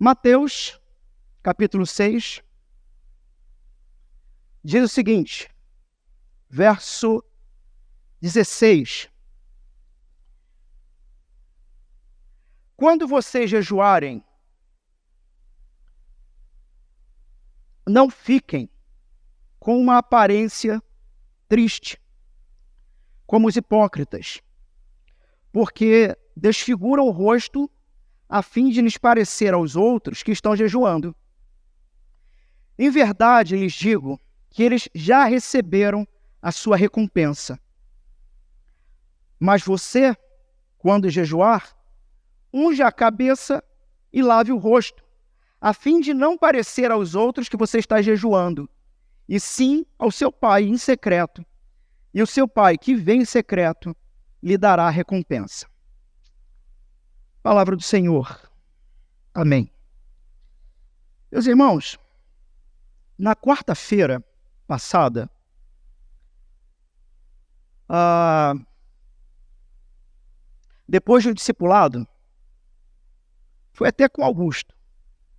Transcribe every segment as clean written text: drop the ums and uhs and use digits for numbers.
Mateus, capítulo 6, diz o seguinte, verso 16. Quando vocês jejuarem, não fiquem com uma aparência triste, como os hipócritas, porque desfiguram o rosto a fim de lhes parecer aos outros que estão jejuando. Em verdade, lhes digo que eles já receberam a sua recompensa. Mas você, quando jejuar, unja a cabeça e lave o rosto, a fim de não parecer aos outros que você está jejuando, e sim ao seu Pai em secreto. E o seu Pai, que vem em secreto, lhe dará a recompensa. Palavra do Senhor. Amém. Meus irmãos, na quarta-feira passada, depois do discipulado, foi até com Augusto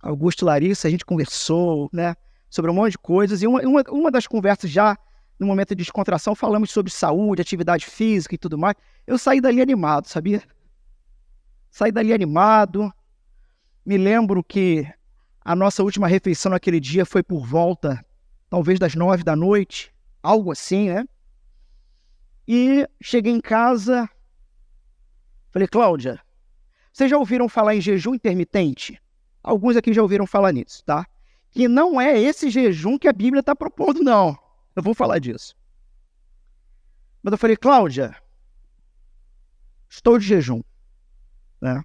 e Larissa, a gente conversou, né, sobre um monte de coisas, e uma das conversas já, no momento de descontração, falamos sobre saúde, atividade física e tudo mais. Eu saí dali animado, sabia? Saí dali animado. Me lembro que a nossa última refeição naquele dia foi por volta, talvez das 9 da noite, algo assim, né? E cheguei em casa, falei, Cláudia, vocês já ouviram falar em jejum intermitente? Alguns aqui já ouviram falar nisso, tá? Que não é esse jejum que a Bíblia está propondo, não. Eu vou falar disso. Mas eu falei, Cláudia, estou de jejum, né?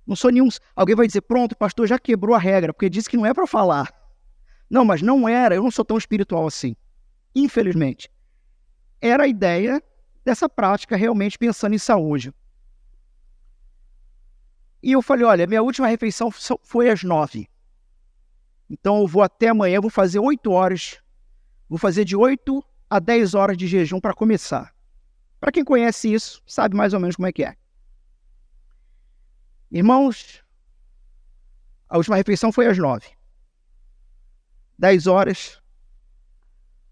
Não sou nenhum... Alguém vai dizer, pronto, o pastor já quebrou a regra, porque disse que não é para falar. Não, mas não era, eu não sou tão espiritual assim. Infelizmente. Era a ideia dessa prática realmente pensando em saúde. E eu falei, olha, minha última refeição foi às 9. Então eu vou até amanhã, vou fazer 8 horas. Vou fazer de 8 a 10 horas de jejum para começar. Para quem conhece isso, sabe mais ou menos como é que é. Irmãos, a última refeição foi às 9. 10 horas,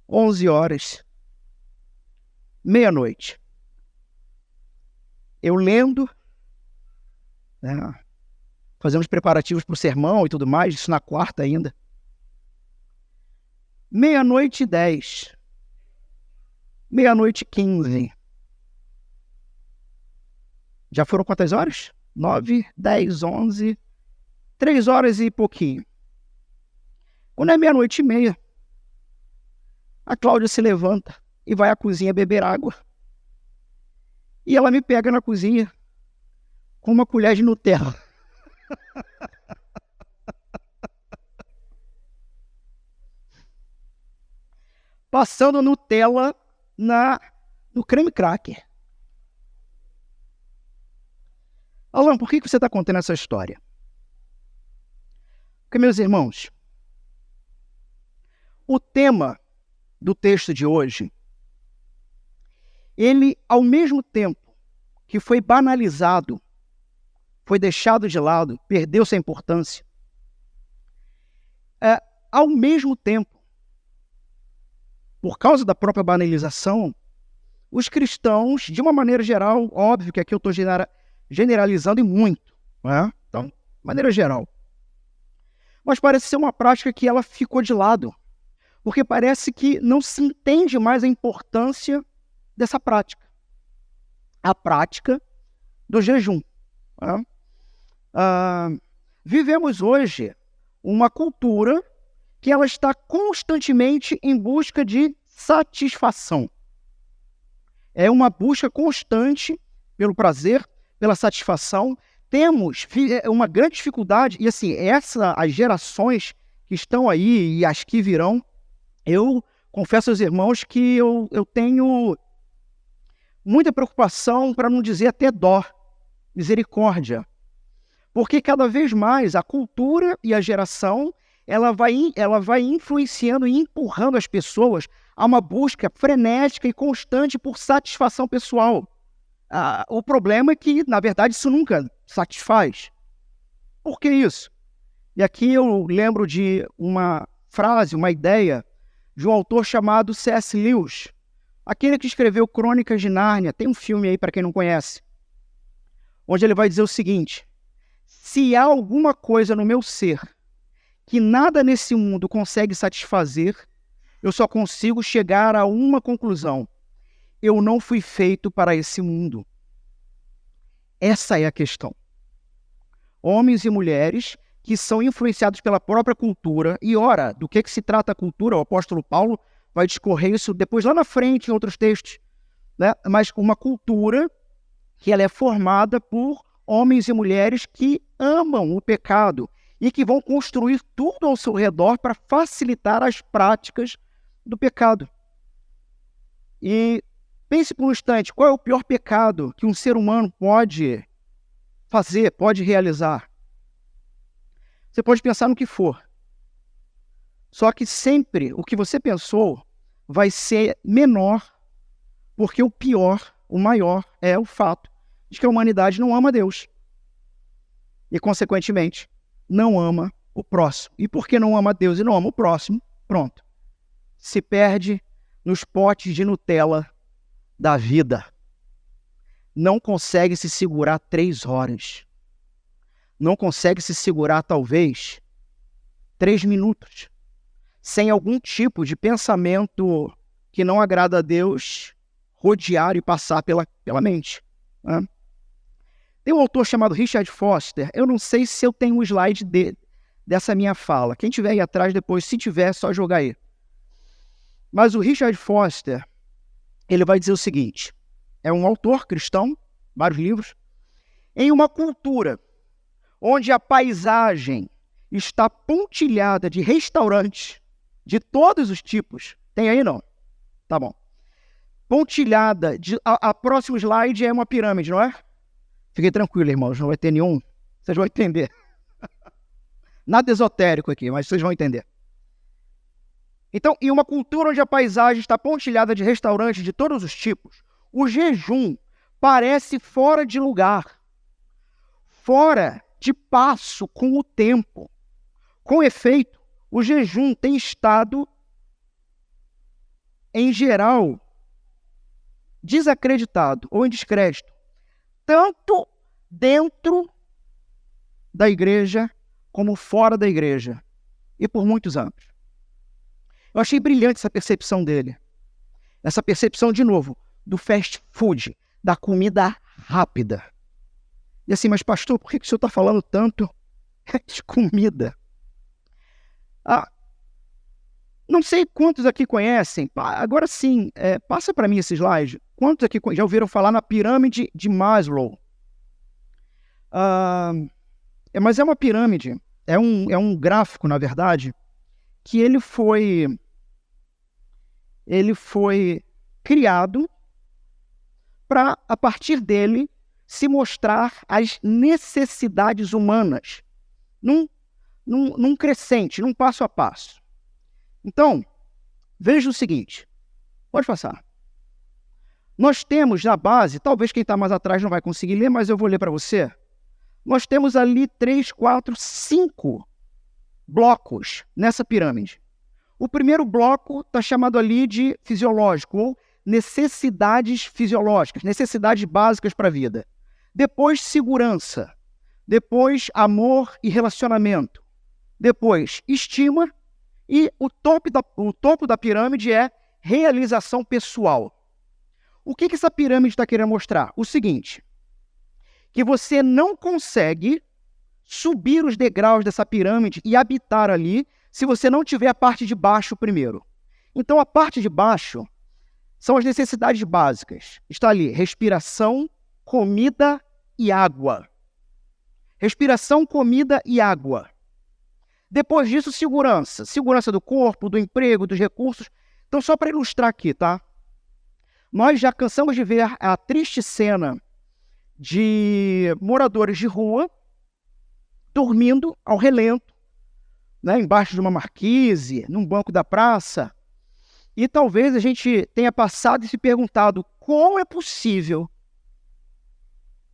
11 horas, meia-noite. Eu lendo, né, fazendo os preparativos para o sermão e tudo mais, isso na quarta ainda. 00:10, 00:15. Já foram quantas horas? 9, 10, 11, 3 horas e pouquinho. Quando é 00:30, a Cláudia se levanta e vai à cozinha beber água. E ela me pega na cozinha com uma colher de Nutella. Passando Nutella no creme cracker. Alan, por que você está contando essa história? Porque, meus irmãos, o tema do texto de hoje, ele, ao mesmo tempo que foi banalizado, foi deixado de lado, perdeu sua importância, ao mesmo tempo, por causa da própria banalização, os cristãos, de uma maneira geral, óbvio que aqui eu estou generalizando e muito, né? Então, de maneira geral. Mas parece ser uma prática que ela ficou de lado, porque parece que não se entende mais a importância dessa prática. A prática do jejum. Né? Vivemos hoje uma cultura que ela está constantemente em busca de satisfação. É uma busca constante pelo prazer, pela satisfação. Temos uma grande dificuldade, e assim, as gerações que estão aí e as que virão, eu confesso aos irmãos que eu tenho muita preocupação, para não dizer até dó, misericórdia. Porque cada vez mais a cultura e a geração, ela vai influenciando e empurrando as pessoas a uma busca frenética e constante por satisfação pessoal. O problema é que, na verdade, isso nunca satisfaz. por que isso? E aqui eu lembro de uma frase, uma ideia de um autor chamado C.S. Lewis, aquele que escreveu Crônicas de Nárnia. Tem um filme aí para quem não conhece, onde ele vai dizer o seguinte: se há alguma coisa no meu ser que nada nesse mundo consegue satisfazer, eu só consigo chegar a uma conclusão: eu não fui feito para esse mundo. Essa é a questão. Homens e mulheres que são influenciados pela própria cultura, e ora, do que se trata a cultura? O apóstolo Paulo vai discorrer isso depois lá na frente em outros textos, né? Mas uma cultura que ela é formada por homens e mulheres que amam o pecado e que vão construir tudo ao seu redor para facilitar as práticas do pecado. E pense por um instante, qual é o pior pecado que um ser humano pode fazer, pode realizar? Você pode pensar no que for. Só que sempre o que você pensou vai ser menor, porque o pior, o maior, é o fato de que a humanidade não ama Deus. E, consequentemente, não ama o próximo. E porque não ama Deus e não ama o próximo, pronto. Se perde nos potes de Nutella da vida. Não consegue se segurar 3 horas. Não consegue se segurar, talvez, 3 minutos. Sem algum tipo de pensamento que não agrada a Deus rodear e passar pela mente. Né? Tem um autor chamado Richard Foster. Eu não sei se eu tenho um slide dessa minha fala. Quem tiver aí atrás depois, se tiver, é só jogar aí. Mas o Richard Foster, ele vai dizer o seguinte: é um autor cristão, vários livros, em uma cultura onde a paisagem está pontilhada de restaurantes de todos os tipos. Tem aí, não? Tá bom. Pontilhada, a próximo slide é uma pirâmide, não é? Fiquem tranquilos, irmãos, não vai ter nenhum. Vocês vão entender. Nada esotérico aqui, mas vocês vão entender. Então, em uma cultura onde a paisagem está pontilhada de restaurantes de todos os tipos, o jejum parece fora de lugar, fora de passo com o tempo. Com efeito, o jejum tem estado, em geral, desacreditado ou em descrédito, tanto dentro da igreja como fora da igreja, e por muitos anos. Eu achei brilhante essa percepção dele. Essa percepção, de novo, do fast food, da comida rápida. E assim, mas pastor, por que o senhor está falando tanto de comida? Não sei quantos aqui conhecem, agora sim, passa para mim esse slide. Quantos aqui já ouviram falar na pirâmide de Maslow? Mas é uma pirâmide, é um gráfico, na verdade, que ele foi criado para, a partir dele, se mostrar as necessidades humanas num crescente, num passo a passo. Então, veja o seguinte, pode passar. Nós temos na base, talvez quem está mais atrás não vai conseguir ler, mas eu vou ler para você. Nós temos ali 3, 4, 5 blocos nessa pirâmide. O primeiro bloco está chamado ali de fisiológico, ou necessidades fisiológicas, necessidades básicas para a vida. Depois, segurança. Depois, amor e relacionamento. Depois, estima. E o topo da pirâmide é realização pessoal. O que essa pirâmide está querendo mostrar? O seguinte, que você não consegue subir os degraus dessa pirâmide e habitar ali se você não tiver a parte de baixo primeiro. Então, a parte de baixo são as necessidades básicas. Está ali, respiração, comida e água. Respiração, comida e água. Depois disso, segurança. Segurança do corpo, do emprego, dos recursos. Então, só para ilustrar aqui, tá? Nós já cansamos de ver a triste cena de moradores de rua dormindo ao relento, né, embaixo de uma marquise, num banco da praça. E talvez a gente tenha passado e se perguntado como é possível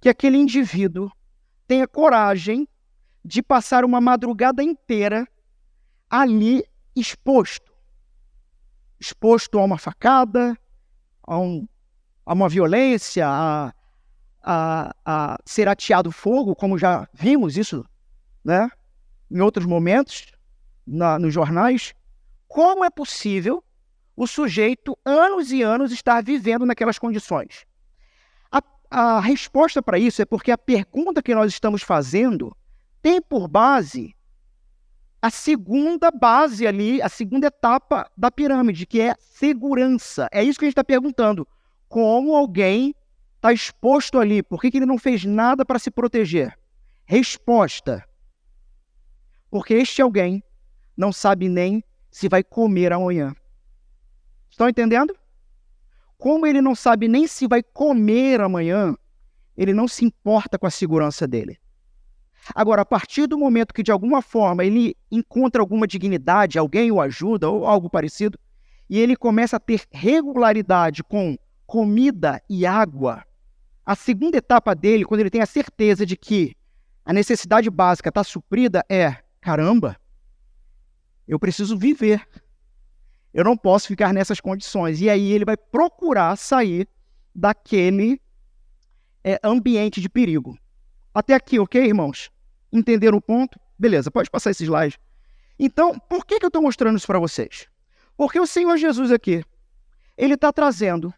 que aquele indivíduo tenha coragem de passar uma madrugada inteira ali exposto a uma facada, a uma violência, a ser ateado fogo, como já vimos isso, né, em outros momentos nos jornais. Como é possível o sujeito, anos e anos, estar vivendo naquelas condições? A resposta para isso é porque a pergunta que nós estamos fazendo tem por base a segunda base ali, a segunda etapa da pirâmide, que é segurança. É isso que a gente está perguntando. Como alguém está exposto ali? Por que ele não fez nada para se proteger? Resposta: porque este alguém não sabe nem se vai comer amanhã. Estão entendendo? Como ele não sabe nem se vai comer amanhã, ele não se importa com a segurança dele. Agora, a partir do momento que, de alguma forma, ele encontra alguma dignidade, alguém o ajuda ou algo parecido, e ele começa a ter regularidade com comida e água, a segunda etapa dele, quando ele tem a certeza de que a necessidade básica está suprida, é: caramba, eu preciso viver. Eu não posso ficar nessas condições. E aí ele vai procurar sair daquele ambiente de perigo. Até aqui, ok, irmãos? Entenderam o ponto? Beleza, pode passar esse slide. Então, por que eu estou mostrando isso para vocês? Porque o Senhor Jesus aqui, ele está trazendo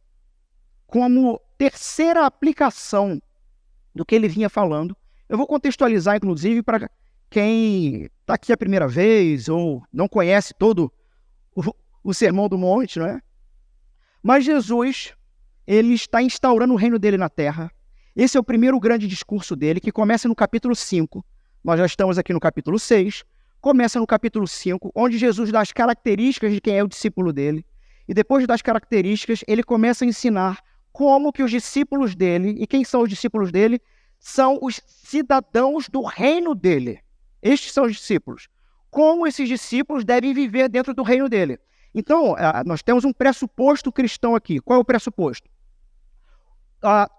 como terceira aplicação do que ele vinha falando. Eu vou contextualizar, inclusive, para quem está aqui a primeira vez ou não conhece todo o Sermão do Monte, não é? Mas Jesus, ele está instaurando o reino dele na terra. Esse é o primeiro grande discurso dele, que começa no capítulo 5. Nós já estamos aqui no capítulo 6. Começa no capítulo 5, onde Jesus dá as características de quem é o discípulo dele. E depois das características, ele começa a ensinar como que os discípulos dele, e quem são os discípulos dele? São os cidadãos do reino dele. Estes são os discípulos. Como esses discípulos devem viver dentro do reino dele. Então, nós temos um pressuposto cristão aqui. Qual é o pressuposto?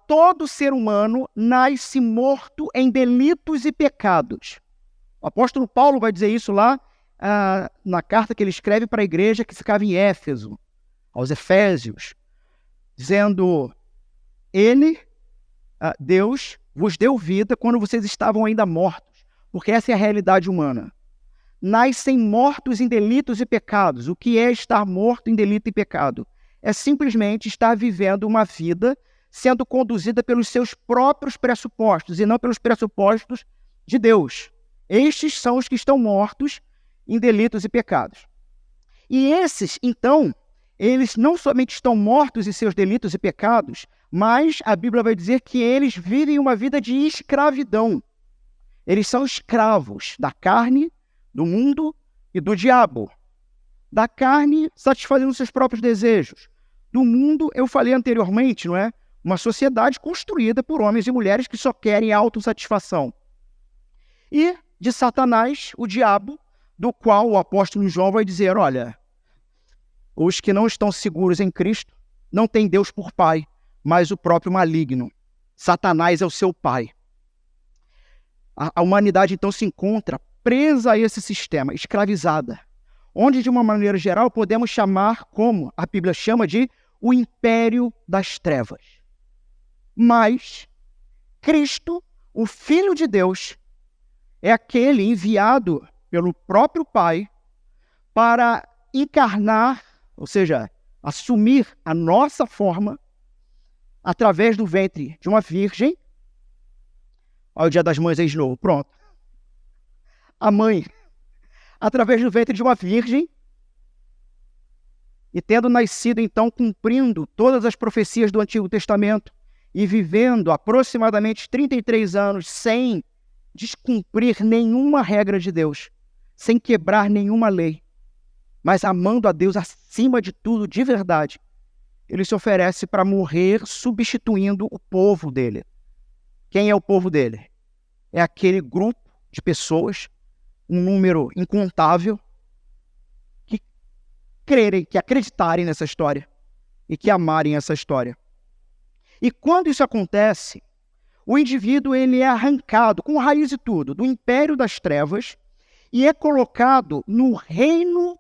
Todo ser humano nasce morto em delitos e pecados. O apóstolo Paulo vai dizer isso lá na carta que ele escreve para a igreja que ficava em Éfeso, aos Efésios, dizendo: ele, Deus, vos deu vida quando vocês estavam ainda mortos, porque essa é a realidade humana. Nascem mortos em delitos e pecados. O que é estar morto em delito e pecado? É simplesmente estar vivendo uma vida sendo conduzida pelos seus próprios pressupostos e não pelos pressupostos de Deus. Estes são os que estão mortos em delitos e pecados. E esses, então, eles não somente estão mortos em seus delitos e pecados, mas a Bíblia vai dizer que eles vivem uma vida de escravidão. Eles são escravos da carne, do mundo e do diabo. Da carne, satisfazendo seus próprios desejos. Do mundo, eu falei anteriormente, não é? Uma sociedade construída por homens e mulheres que só querem autossatisfação. E de Satanás, o diabo, do qual o apóstolo João vai dizer: olha, os que não estão seguros em Cristo não têm Deus por pai, mas o próprio maligno. Satanás é o seu pai. A humanidade, então, se encontra presa a esse sistema, escravizada, onde, de uma maneira geral, podemos chamar, como a Bíblia chama, de o império das trevas. Mas Cristo, o Filho de Deus, é aquele enviado pelo próprio Pai para encarnar, ou seja, assumir a nossa forma através do ventre de uma virgem. Olha o Dia das Mães aí de novo, pronto. A mãe, através do ventre de uma virgem, e tendo nascido, então, cumprindo todas as profecias do Antigo Testamento e vivendo aproximadamente 33 anos sem descumprir nenhuma regra de Deus, sem quebrar nenhuma lei, mas amando a Deus acima de tudo, de verdade, ele se oferece para morrer substituindo o povo dele. Quem é o povo dele? É aquele grupo de pessoas, um número incontável, que crerem, que acreditarem nessa história e que amarem essa história. E quando isso acontece, o indivíduo ele é arrancado, com raiz e tudo, do império das trevas e é colocado no reino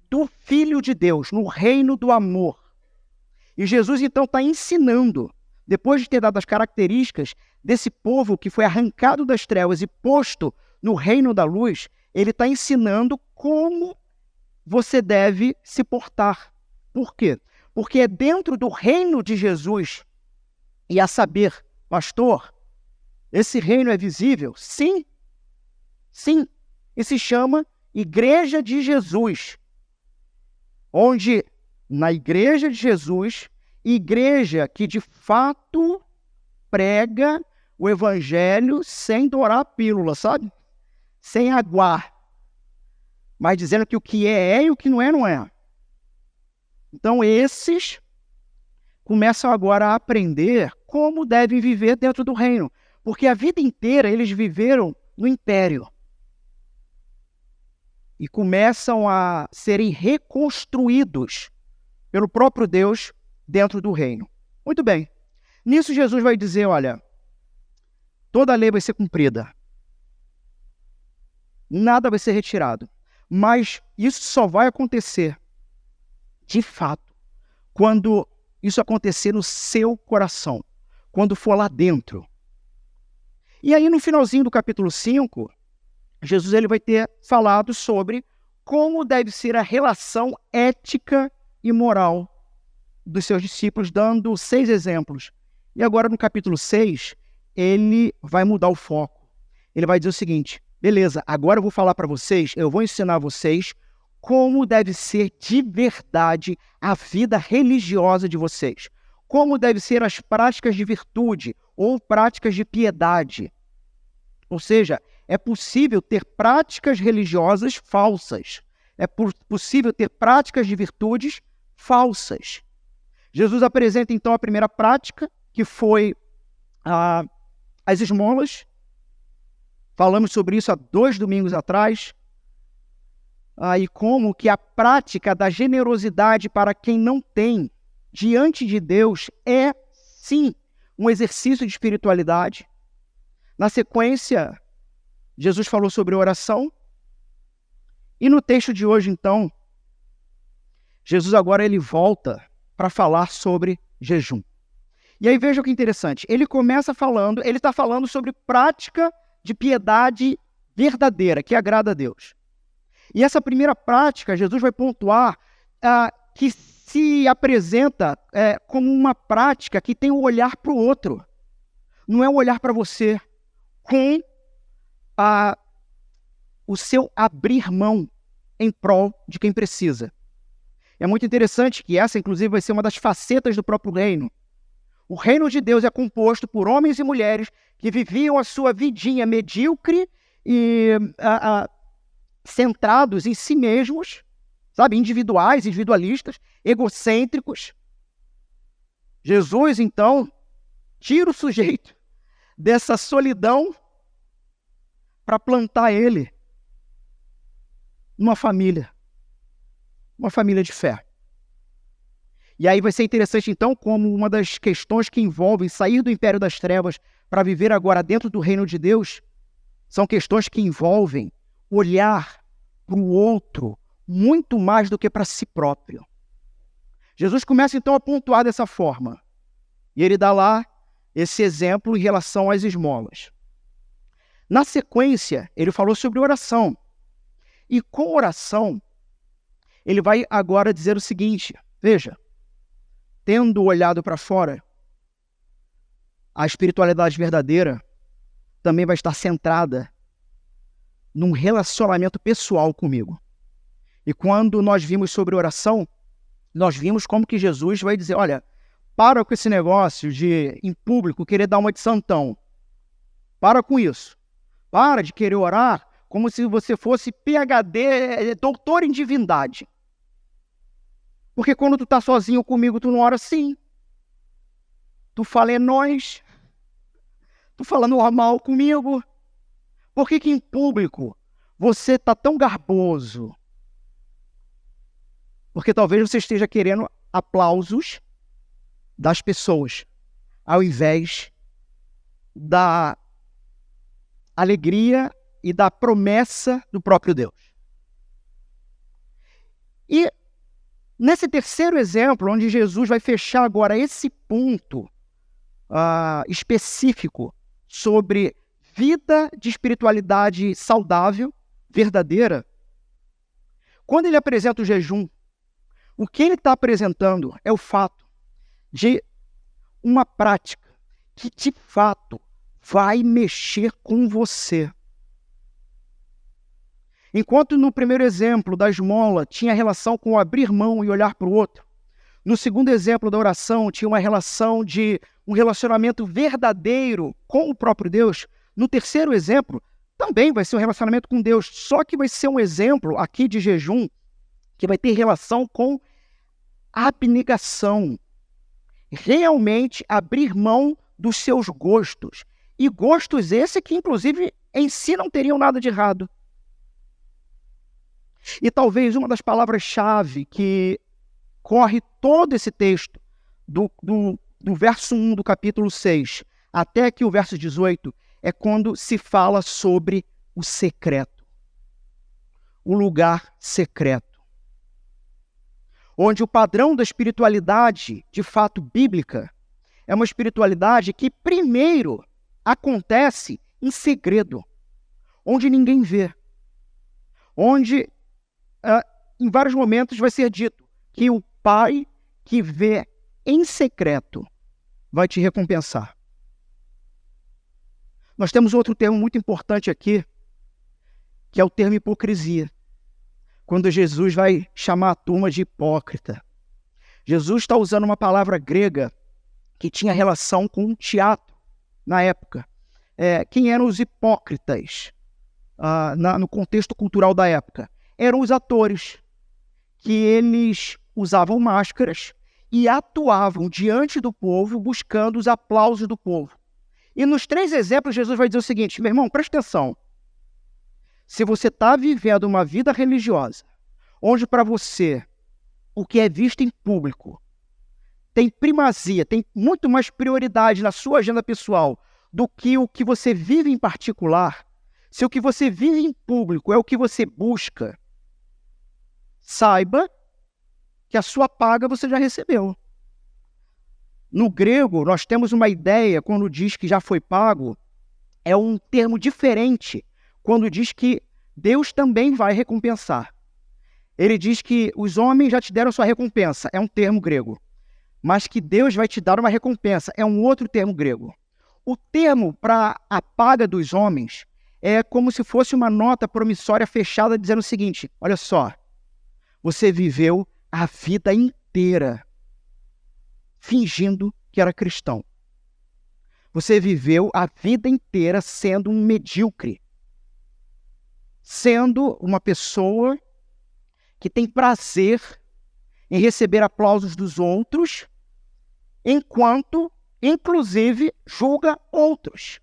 do Filho de Deus, no reino do amor. E Jesus, então, está ensinando, depois de ter dado as características desse povo que foi arrancado das trevas e posto no reino da luz, ele está ensinando como você deve se portar. Por quê? Porque é dentro do reino de Jesus, e a saber, pastor, esse reino é visível? Sim, sim. E se chama Igreja de Jesus, onde na Igreja de Jesus, igreja que de fato prega o evangelho sem dourar a pílula, sabe? Sem aguar, mas dizendo que o que é e o que não é, não é. Então esses começam agora a aprender como devem viver dentro do reino, porque a vida inteira eles viveram no império e começam a serem reconstruídos pelo próprio Deus dentro do reino. Muito bem. Nisso Jesus vai dizer, olha, toda a lei vai ser cumprida. Nada vai ser retirado. Mas isso só vai acontecer, de fato, quando isso acontecer no seu coração, quando for lá dentro. E aí no finalzinho do capítulo 5, Jesus ele vai ter falado sobre como deve ser a relação ética e moral dos seus discípulos, dando 6 exemplos. E agora no capítulo 6, ele vai mudar o foco. Ele vai dizer o seguinte, beleza, agora eu vou falar para vocês, eu vou ensinar vocês como deve ser de verdade a vida religiosa de vocês. Como devem ser as práticas de virtude ou práticas de piedade. Ou seja, é possível ter práticas religiosas falsas. É possível ter práticas de virtudes falsas. Jesus apresenta então a primeira prática, que foi as esmolas. Falamos sobre isso há 2 domingos atrás. E como que a prática da generosidade para quem não tem diante de Deus é, sim, um exercício de espiritualidade. Na sequência, Jesus falou sobre oração. E no texto de hoje, então, Jesus agora ele volta para falar sobre jejum. E aí veja o que é interessante. Ele começa falando, ele está falando sobre prática de piedade verdadeira, que agrada a Deus. E essa primeira prática, Jesus vai pontuar que se apresenta como uma prática que tem um olhar para o outro. Não é um olhar para você, com o seu abrir mão em prol de quem precisa. É muito interessante que essa, inclusive, vai ser uma das facetas do próprio reino. O reino de Deus é composto por homens e mulheres que viviam a sua vidinha medíocre e centrados em si mesmos, sabe, individuais, individualistas, egocêntricos. Jesus, então, tira o sujeito dessa solidão para plantar ele numa família de fé. E aí vai ser interessante, então, como uma das questões que envolvem sair do império das trevas para viver agora dentro do reino de Deus, são questões que envolvem olhar para o outro muito mais do que para si próprio. Jesus começa, então, a pontuar dessa forma. E ele dá lá esse exemplo em relação às esmolas. Na sequência, ele falou sobre oração. E com oração, ele vai agora dizer o seguinte, veja, tendo olhado para fora, a espiritualidade verdadeira também vai estar centrada num relacionamento pessoal comigo. E quando nós vimos sobre oração, nós vimos como que Jesus vai dizer, olha, para com esse negócio de, em público, querer dar uma de santão. Para com isso. Para de querer orar como se você fosse PhD, doutor em divindade. Porque quando tu tá sozinho comigo, tu não ora assim. Tu fala é nós. Tu fala normal comigo. Por que que em público você tá tão garboso? Porque talvez você esteja querendo aplausos das pessoas, ao invés da alegria e da promessa do próprio Deus. E nesse terceiro exemplo, onde Jesus vai fechar agora esse ponto específico sobre vida de espiritualidade saudável, verdadeira, quando ele apresenta o jejum, o que ele está apresentando é o fato de uma prática que, de fato, vai mexer com você. Enquanto no primeiro exemplo da esmola tinha relação com abrir mão e olhar para o outro, no segundo exemplo da oração tinha uma relação de um relacionamento verdadeiro com o próprio Deus, no terceiro exemplo também vai ser um relacionamento com Deus, só que vai ser um exemplo aqui de jejum que vai ter relação com abnegação. Realmente abrir mão dos seus gostos. E gostos esses que, inclusive, em si não teriam nada de errado. E talvez uma das palavras-chave que corre todo esse texto, do verso 1 do capítulo 6 até aqui o verso 18, é quando se fala sobre o secreto. O lugar secreto. Onde o padrão da espiritualidade, de fato bíblica, é uma espiritualidade que primeiro acontece em segredo, onde ninguém vê. Onde, em vários momentos, vai ser dito que o Pai que vê em secreto vai te recompensar. Nós temos outro termo muito importante aqui, que é o termo hipocrisia. Quando Jesus vai chamar a turma de hipócrita. Jesus está usando uma palavra grega que tinha relação com teatro na época. Quem eram os hipócritas no contexto cultural da época? Eram os atores, que eles usavam máscaras e atuavam diante do povo buscando os aplausos do povo. E nos 3 exemplos Jesus vai dizer o seguinte: meu irmão, presta atenção. Se você está vivendo uma vida religiosa, onde para você o que é visto em público tem primazia, tem muito mais prioridade na sua agenda pessoal do que o que você vive em particular, se o que você vive em público é o que você busca, saiba que a sua paga você já recebeu. No grego, nós temos uma ideia, quando diz que já foi pago, é um termo diferente quando diz que Deus também vai recompensar. Ele diz que os homens já te deram sua recompensa, é um termo grego. Mas que Deus vai te dar uma recompensa, é um outro termo grego. O termo para a paga dos homens é como se fosse uma nota promissória fechada dizendo o seguinte: olha só, você viveu a vida inteira fingindo que era cristão. Você viveu a vida inteira sendo um medíocre, sendo uma pessoa que tem prazer em receber aplausos dos outros, enquanto, inclusive, julga outros.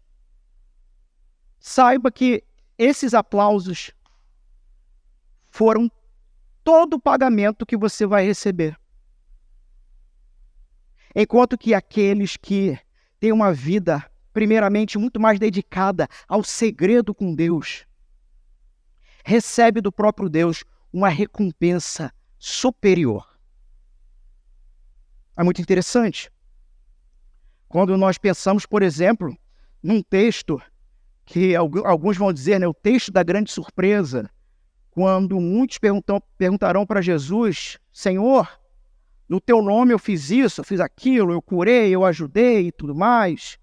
Saiba que esses aplausos foram todo o pagamento que você vai receber. Enquanto que aqueles que têm uma vida, primeiramente, muito mais dedicada ao segredo com Deus, recebe do próprio Deus uma recompensa superior. É muito interessante. Quando nós pensamos, por exemplo, num texto que alguns vão dizer, o texto da grande surpresa, quando muitos perguntarão para Jesus: Senhor, no teu nome eu fiz isso, eu fiz aquilo, eu curei, eu ajudei e tudo mais.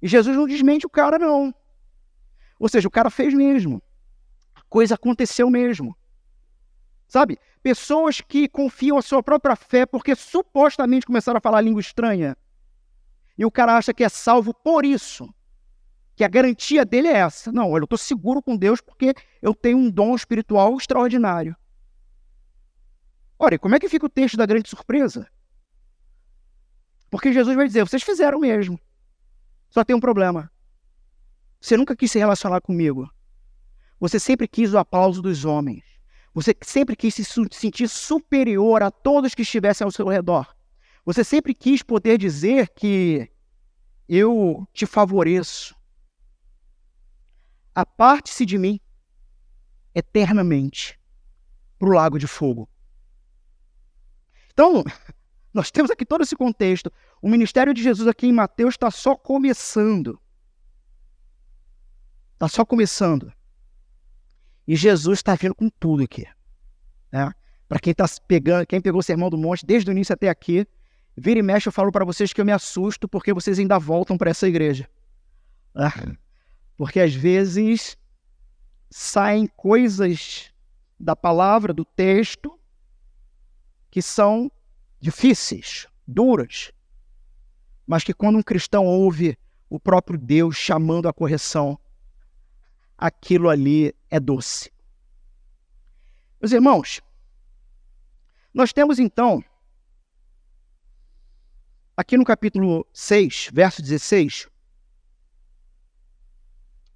E Jesus não desmente o cara, não. Ou seja, o cara fez mesmo. A coisa aconteceu mesmo. Sabe? Pessoas que confiam a sua própria fé porque supostamente começaram a falar língua estranha. E o cara acha que é salvo por isso. Que a garantia dele é essa. Não, olha, eu estou seguro com Deus porque eu tenho um dom espiritual extraordinário. Olha, como é que fica o texto da grande surpresa? Porque Jesus vai dizer: vocês fizeram mesmo. Só tem um problema. Você nunca quis se relacionar comigo. Você sempre quis o aplauso dos homens. Você sempre quis se sentir superior a todos que estivessem ao seu redor. Você sempre quis poder dizer que eu te favoreço. Aparte-se de mim eternamente para o lago de fogo. Então, nós temos aqui todo esse contexto. O ministério de Jesus aqui em Mateus está só começando. Está só começando. E Jesus está vindo com tudo aqui. Né? Para quem pegou o Sermão do Monte, desde o início até aqui, vira e mexe, eu falo para vocês que eu me assusto porque vocês ainda voltam para essa igreja. Né? Porque às vezes saem coisas da palavra, do texto, que são difíceis, duras, mas que quando um cristão ouve o próprio Deus chamando a correção, aquilo ali é doce. Meus irmãos, nós temos então, aqui no capítulo 6, verso 16,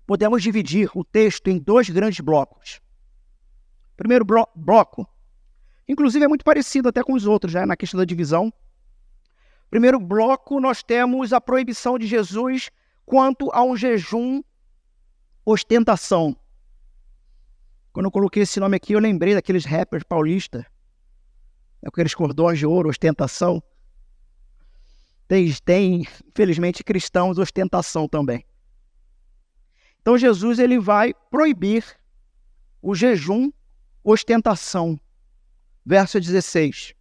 podemos dividir o texto em dois grandes blocos. O primeiro bloco, inclusive é muito parecido até com os outros, né, na questão da divisão. Primeiro bloco, nós temos a proibição de Jesus quanto a um jejum ostentação. Quando eu coloquei esse nome aqui, eu lembrei daqueles rappers paulistas, aqueles cordões de ouro, ostentação. Tem, infelizmente, cristãos ostentação também. Então Jesus ele vai proibir o jejum ostentação. Verso 16.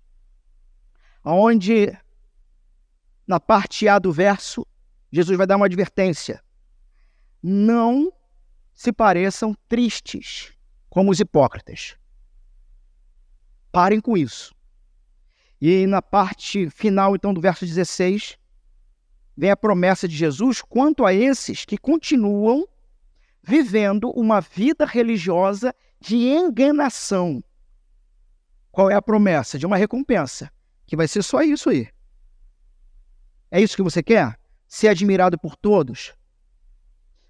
Onde, na parte A do verso, Jesus vai dar uma advertência. Não se pareçam tristes como os hipócritas. Parem com isso. E na parte final, então, do verso 16, vem a promessa de Jesus quanto a esses que continuam vivendo uma vida religiosa de enganação. Qual é a promessa? De uma recompensa, que vai ser só isso aí. É isso que você quer? Ser admirado por todos?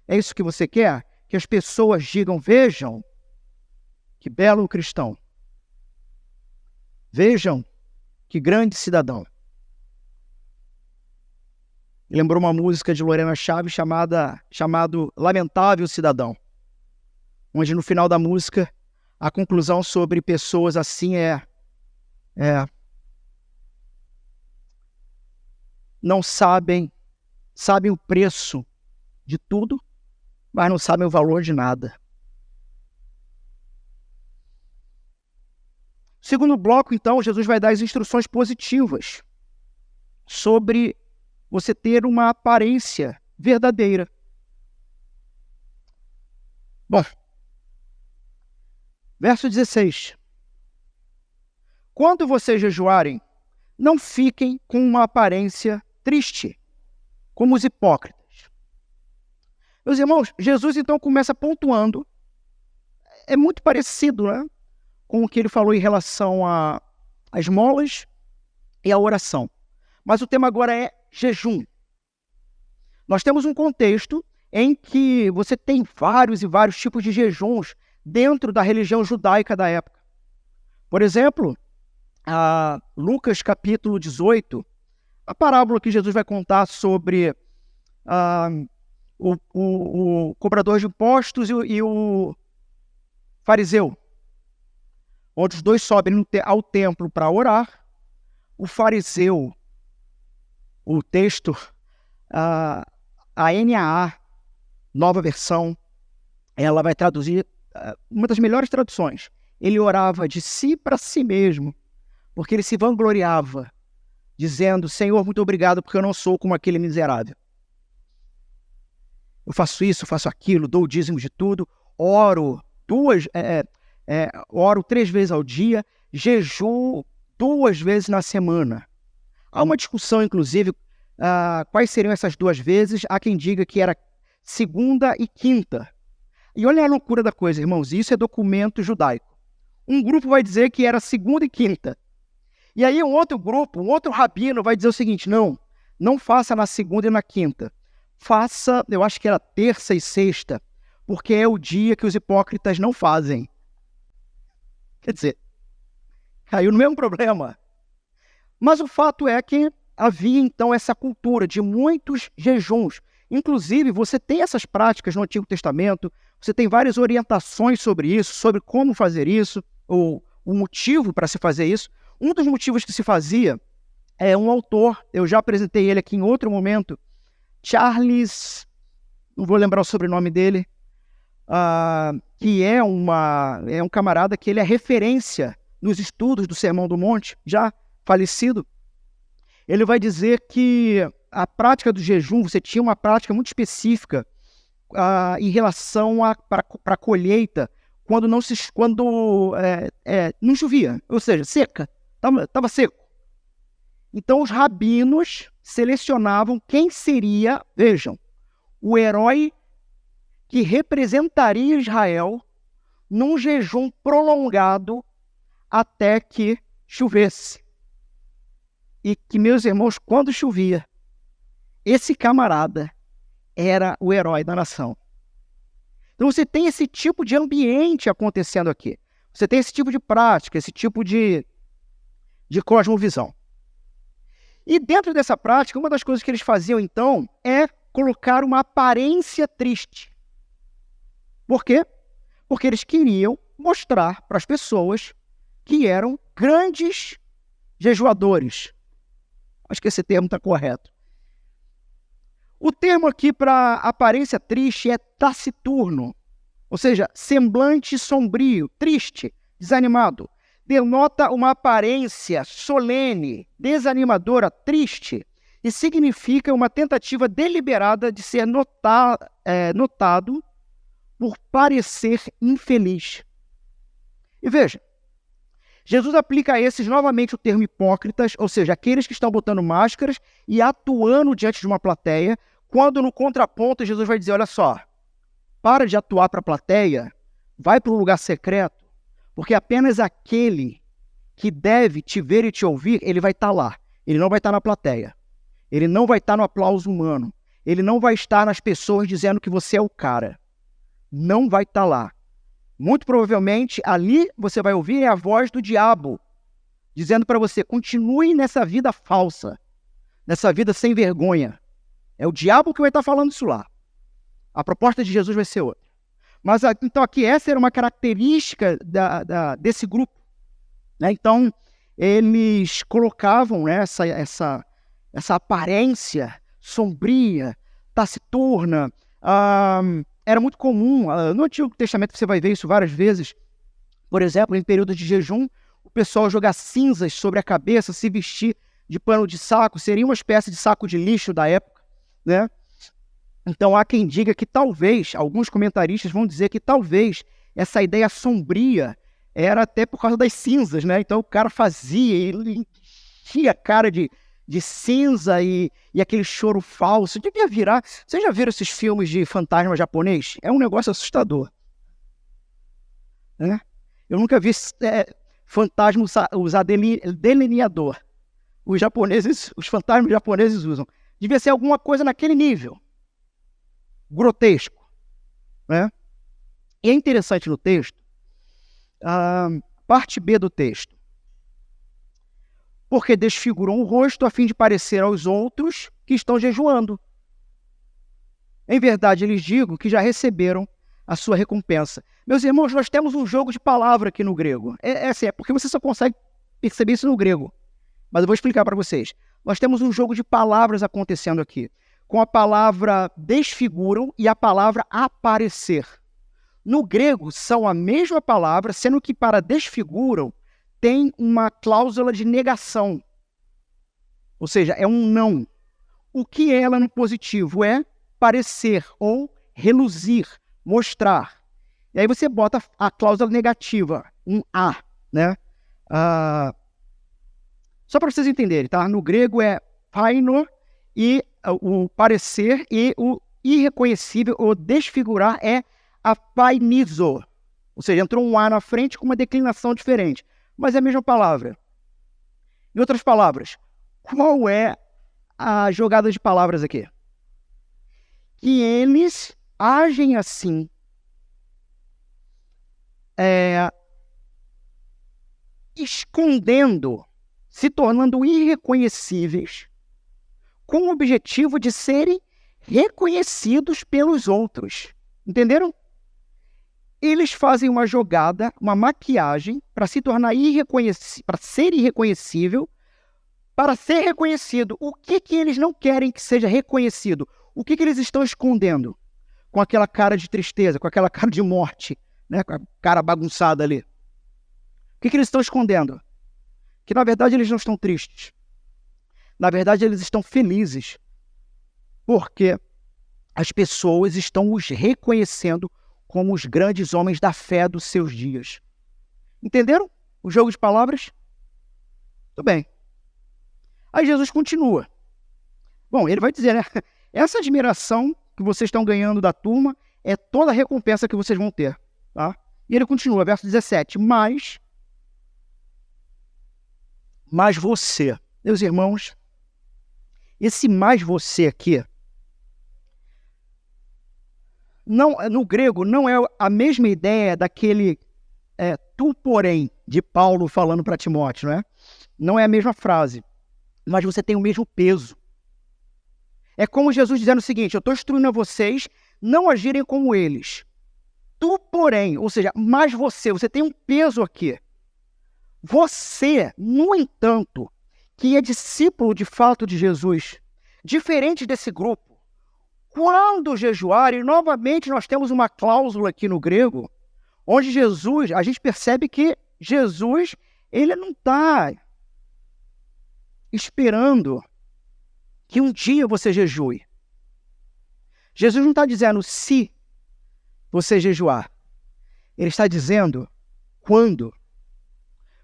É isso que você quer? Que as pessoas digam, vejam, que belo cristão. Vejam, que grande cidadão. Lembrou uma música de Lorena Chaves chamado Lamentável Cidadão, onde no final da música a conclusão sobre pessoas assim não sabem o preço de tudo, mas não sabem o valor de nada. Segundo bloco, então, Jesus vai dar as instruções positivas sobre você ter uma aparência verdadeira. Bom, verso 16. Quando vocês jejuarem, não fiquem com uma aparência triste, como os hipócritas. Meus irmãos, Jesus então começa pontuando, é muito parecido, né, com o que ele falou em relação a esmolas e a oração. Mas o tema agora é jejum. Nós temos um contexto em que você tem vários e vários tipos de jejuns dentro da religião judaica da época. Por exemplo, Lucas capítulo 18, a parábola que Jesus vai contar sobre o cobrador de impostos e o fariseu, onde os dois sobem ao templo para orar. O fariseu, o texto, a NAA, nova versão, ela vai traduzir uma das melhores traduções. Ele orava de si para si mesmo, porque ele se vangloriava, dizendo, Senhor, muito obrigado, porque eu não sou como aquele miserável. Eu faço isso, faço aquilo, dou o dízimo de tudo, oro 3 vezes ao dia, jejuo 2 vezes na semana. Há uma discussão, inclusive, quais seriam essas 2 vezes. Há quem diga que era segunda e quinta. E olha a loucura da coisa, irmãos, isso é documento judaico. Um grupo vai dizer que era segunda e quinta. E aí um outro grupo, um outro rabino vai dizer o seguinte, não faça na segunda e na quinta. Faça, eu acho que era terça e sexta, porque é o dia que os hipócritas não fazem. Quer dizer, caiu no mesmo problema. Mas o fato é que havia então essa cultura de muitos jejuns. Inclusive, você tem essas práticas no Antigo Testamento, você tem várias orientações sobre isso, sobre como fazer isso, ou o motivo para se fazer isso. Um dos motivos que se fazia é um autor, eu já apresentei ele aqui em outro momento, Charles, não vou lembrar o sobrenome dele, que é um camarada que ele é referência nos estudos do Sermão do Monte, já falecido. Ele vai dizer que a prática do jejum, você tinha uma prática muito específica em relação para a colheita, quando não chovia, ou seja, seca, estava seco. Então os rabinos selecionavam quem seria, vejam, o herói que representaria Israel num jejum prolongado até que chovesse. E que, meus irmãos, quando chovia, esse camarada era o herói da nação. Então você tem esse tipo de ambiente acontecendo aqui. Você tem esse tipo de prática, esse tipo de cosmovisão. E dentro dessa prática, uma das coisas que eles faziam, então, é colocar uma aparência triste. Por quê? Porque eles queriam mostrar para as pessoas que eram grandes jejuadores. Acho que esse termo está correto. O termo aqui para aparência triste é taciturno, ou seja, semblante sombrio, triste, desanimado. Denota uma aparência solene, desanimadora, triste, e significa uma tentativa deliberada de ser notado por parecer infeliz. E veja, Jesus aplica a esses novamente o termo hipócritas, ou seja, aqueles que estão botando máscaras e atuando diante de uma plateia, quando no contraponto Jesus vai dizer, olha só, para de atuar para a plateia, vai para um lugar secreto, porque apenas aquele que deve te ver e te ouvir, ele vai estar lá. Ele não vai estar na plateia. Ele não vai estar no aplauso humano. Ele não vai estar nas pessoas dizendo que você é o cara. Não vai estar lá. Muito provavelmente, ali você vai ouvir a voz do diabo, dizendo para você, continue nessa vida falsa, nessa vida sem vergonha. É o diabo que vai estar falando isso lá. A proposta de Jesus vai ser outra. Mas, então, aqui, essa era uma característica desse grupo. Né? Então, eles colocavam, né, essa aparência sombria, taciturna. Era muito comum, no Antigo Testamento você vai ver isso várias vezes. Por exemplo, em períodos de jejum, o pessoal jogar cinzas sobre a cabeça, se vestir de pano de saco, seria uma espécie de saco de lixo da época. Né? Então há quem diga que talvez, alguns comentaristas vão dizer que talvez essa ideia sombria era até por causa das cinzas, né? Então o cara fazia, ele enchia a cara de cinza e aquele choro falso. Devia virar... Vocês já viram esses filmes de fantasma japonês? É um negócio assustador. Né? Eu nunca vi fantasma usar delineador. Os fantasmas japoneses usam. Devia ser alguma coisa naquele nível. Grotesco. Né? E é interessante no texto, parte B do texto. Porque desfiguram o rosto a fim de parecer aos outros que estão jejuando. Em verdade, lhes digo que já receberam a sua recompensa. Meus irmãos, nós temos um jogo de palavra aqui no grego. É porque você só consegue perceber isso no grego. Mas eu vou explicar para vocês. Nós temos um jogo de palavras acontecendo aqui, com a palavra desfiguram e a palavra aparecer. No grego, são a mesma palavra, sendo que para desfiguram tem uma cláusula de negação. Ou seja, é um não. O que é ela no positivo? É parecer ou reluzir, mostrar. E aí você bota a cláusula negativa, um a, né? Só para vocês entenderem, tá? No grego é paino e o parecer, e o irreconhecível, ou desfigurar, é apainizo. Ou seja, entrou um a na frente com uma declinação diferente. Mas é a mesma palavra. Em outras palavras, qual é a jogada de palavras aqui? Que eles agem assim, escondendo, se tornando irreconhecíveis com o objetivo de serem reconhecidos pelos outros. Entenderam? Eles fazem uma jogada, uma maquiagem para se tornar para ser irreconhecível, para ser reconhecido. O que eles não querem que seja reconhecido? O que eles estão escondendo? Com aquela cara de tristeza, com aquela cara de morte, né? Com a cara bagunçada ali. O que eles estão escondendo? Que na verdade eles não estão tristes. Na verdade eles estão felizes. Porque as pessoas estão os reconhecendo como os grandes homens da fé dos seus dias. Entenderam o jogo de palavras? Tudo bem. Aí Jesus continua. Bom, ele vai dizer, né? Essa admiração que vocês estão ganhando da turma é toda a recompensa que vocês vão ter. Tá? E ele continua, verso 17. Mas você, meus irmãos, esse mais você aqui, não, no grego não é a mesma ideia daquele tu, porém, de Paulo falando para Timóteo, não é? Não é a mesma frase, mas você tem o mesmo peso. É como Jesus dizendo o seguinte, eu estou instruindo a vocês não agirem como eles. Tu, porém, ou seja, mais você tem um peso aqui. Você, no entanto, que é discípulo de fato de Jesus, diferente desse grupo, quando jejuar, e novamente nós temos uma cláusula aqui no grego, onde Jesus, a gente percebe que Jesus, ele não está esperando que um dia você jejue. Jesus não está dizendo se você jejuar. Ele está dizendo quando.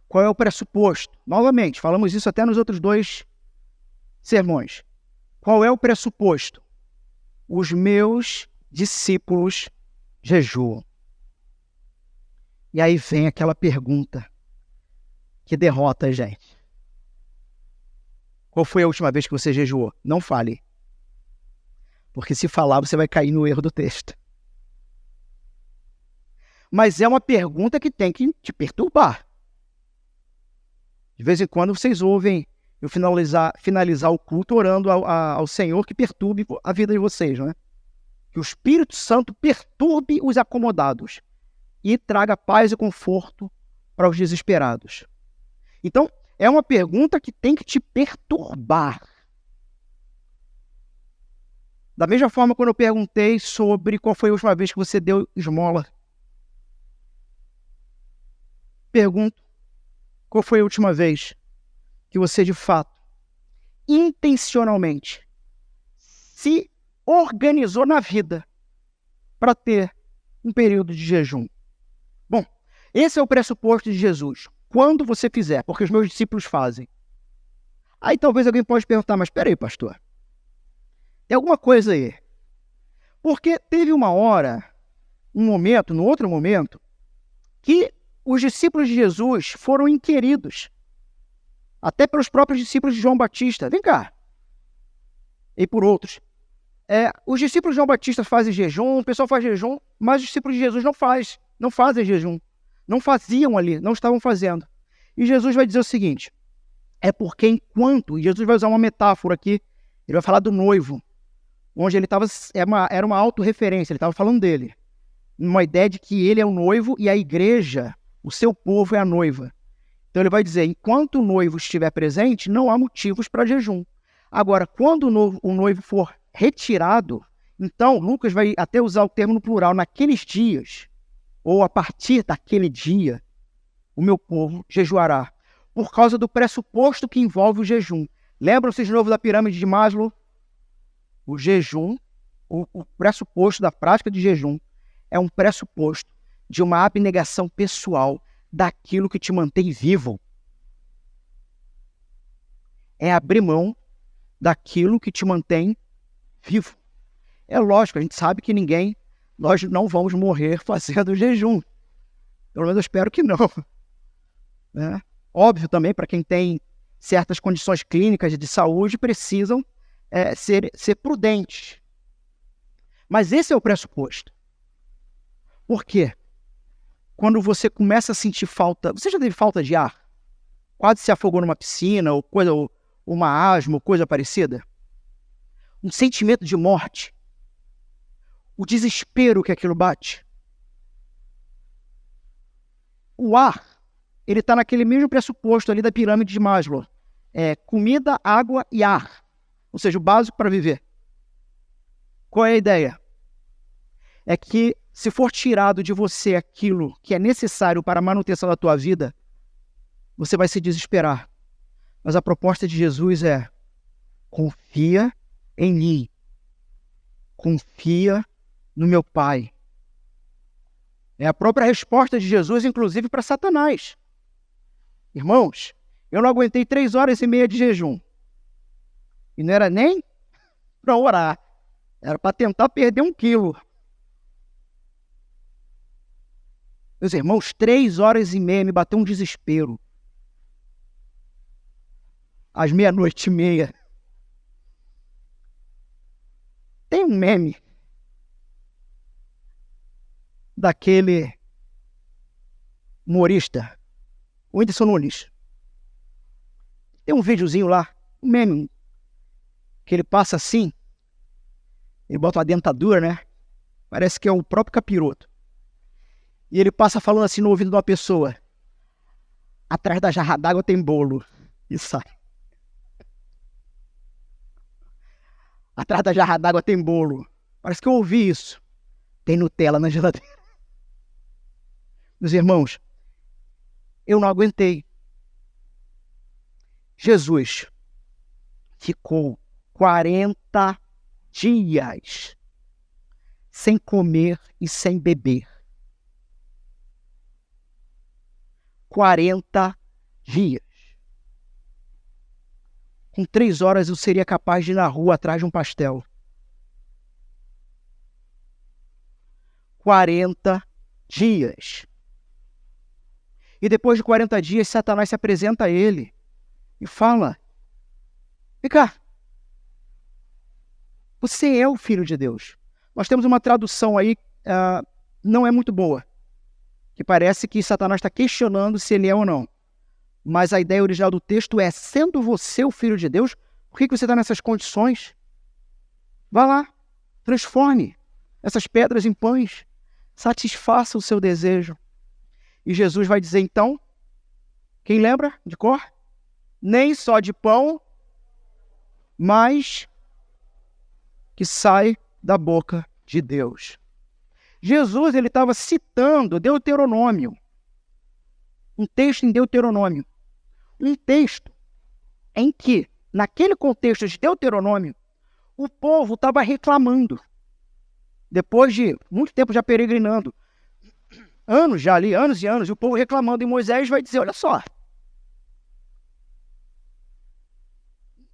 Qual é o pressuposto? Novamente, falamos isso até nos outros 2 sermões. Qual é o pressuposto? Os meus discípulos jejuam. E aí vem aquela pergunta que derrota a gente. Qual foi a última vez que você jejuou? Não fale. Porque se falar, você vai cair no erro do texto. Mas é uma pergunta que tem que te perturbar. De vez em quando vocês ouvem eu finalizar o culto orando ao Senhor que perturbe a vida de vocês, não é? Que o Espírito Santo perturbe os acomodados e traga paz e conforto para os desesperados. Então, é uma pergunta que tem que te perturbar. Da mesma forma, quando eu perguntei sobre qual foi a última vez que você deu esmola, pergunto, qual foi a última vez que você, de fato, intencionalmente, se organizou na vida para ter um período de jejum? Bom, esse é o pressuposto de Jesus. Quando você fizer, porque os meus discípulos fazem. Aí talvez alguém pode perguntar, mas espera aí, pastor. Tem alguma coisa aí. Porque teve uma hora, no outro momento, que os discípulos de Jesus foram inquiridos, até pelos próprios discípulos de João Batista. Vem cá. E por outros. Os discípulos de João Batista fazem jejum, o pessoal faz jejum, mas os discípulos de Jesus não fazem jejum. Não faziam ali, não estavam fazendo. E Jesus vai dizer o seguinte, é porque enquanto, e Jesus vai usar uma metáfora aqui, ele vai falar do noivo, onde ele estava, era uma autorreferência, ele estava falando dele. Uma ideia de que ele é o noivo e a igreja, o seu povo é a noiva. Então ele vai dizer, enquanto o noivo estiver presente, não há motivos para jejum. Agora, quando o noivo for retirado, então Lucas vai até usar o termo no plural, naqueles dias, ou a partir daquele dia, o meu povo jejuará, por causa do pressuposto que envolve o jejum. Lembram-se de novo da pirâmide de Maslow? O jejum, o pressuposto da prática de jejum, é um pressuposto de uma abnegação pessoal daquilo que te mantém vivo. É abrir mão daquilo que te mantém vivo. É lógico, a gente sabe que nós não vamos morrer fazendo jejum. Pelo menos eu espero que não. Né? Óbvio também, para quem tem certas condições clínicas de saúde, precisam ser prudentes. Mas esse é o pressuposto. Por quê? Quando você começa a sentir falta... Você já teve falta de ar? Quase se afogou numa piscina, ou uma asma, ou coisa parecida? um sentimento de morte, o desespero que aquilo bate. O ar, ele está naquele mesmo pressuposto ali da pirâmide de Maslow. É comida, água e ar. Ou seja, o básico para viver. Qual é a ideia? É que se for tirado de você aquilo que é necessário para a manutenção da tua vida, você vai se desesperar. Mas a proposta de Jesus é: confia em mim. Confia no meu Pai. É a própria resposta de Jesus, inclusive, para Satanás. Irmãos, eu não aguentei 3 horas e meia de jejum. E não era nem para orar. Era para tentar perder 1 quilo. Meus irmãos, 3 horas e meia me bateu um desespero. Às 00:30. Tem um meme daquele humorista, o Whindersson Nunes. Tem um videozinho lá, um meme, que ele passa assim, ele bota uma dentadura, né? Parece que é o próprio capiroto. E ele passa falando assim no ouvido de uma pessoa: atrás da jarra d'água tem bolo. E sai. Atrás da jarra d'água tem bolo. Parece que eu ouvi isso. Tem Nutella na geladeira. Meus irmãos, eu não aguentei. Jesus ficou 40 dias sem comer e sem beber. 40 dias. Com 3 horas eu seria capaz de ir na rua atrás de um pastel. 40 dias. E depois de 40 dias, Satanás se apresenta a ele e fala: vem cá, você é o Filho de Deus. Nós temos uma tradução aí, não é muito boa, que parece que Satanás está questionando se ele é ou não. Mas a ideia original do texto é: sendo você o Filho de Deus, por que você está nessas condições? Vá lá, transforme essas pedras em pães, satisfaça o seu desejo. E Jesus vai dizer então, quem lembra de cor? Nem só de pão, mas que sai da boca de Deus. Jesus, ele estava citando Deuteronômio, um texto em Deuteronômio, um texto em que, naquele contexto de Deuteronômio, o povo estava reclamando, depois de muito tempo já peregrinando, anos já ali, anos e anos, e o povo reclamando, e Moisés vai dizer: olha só,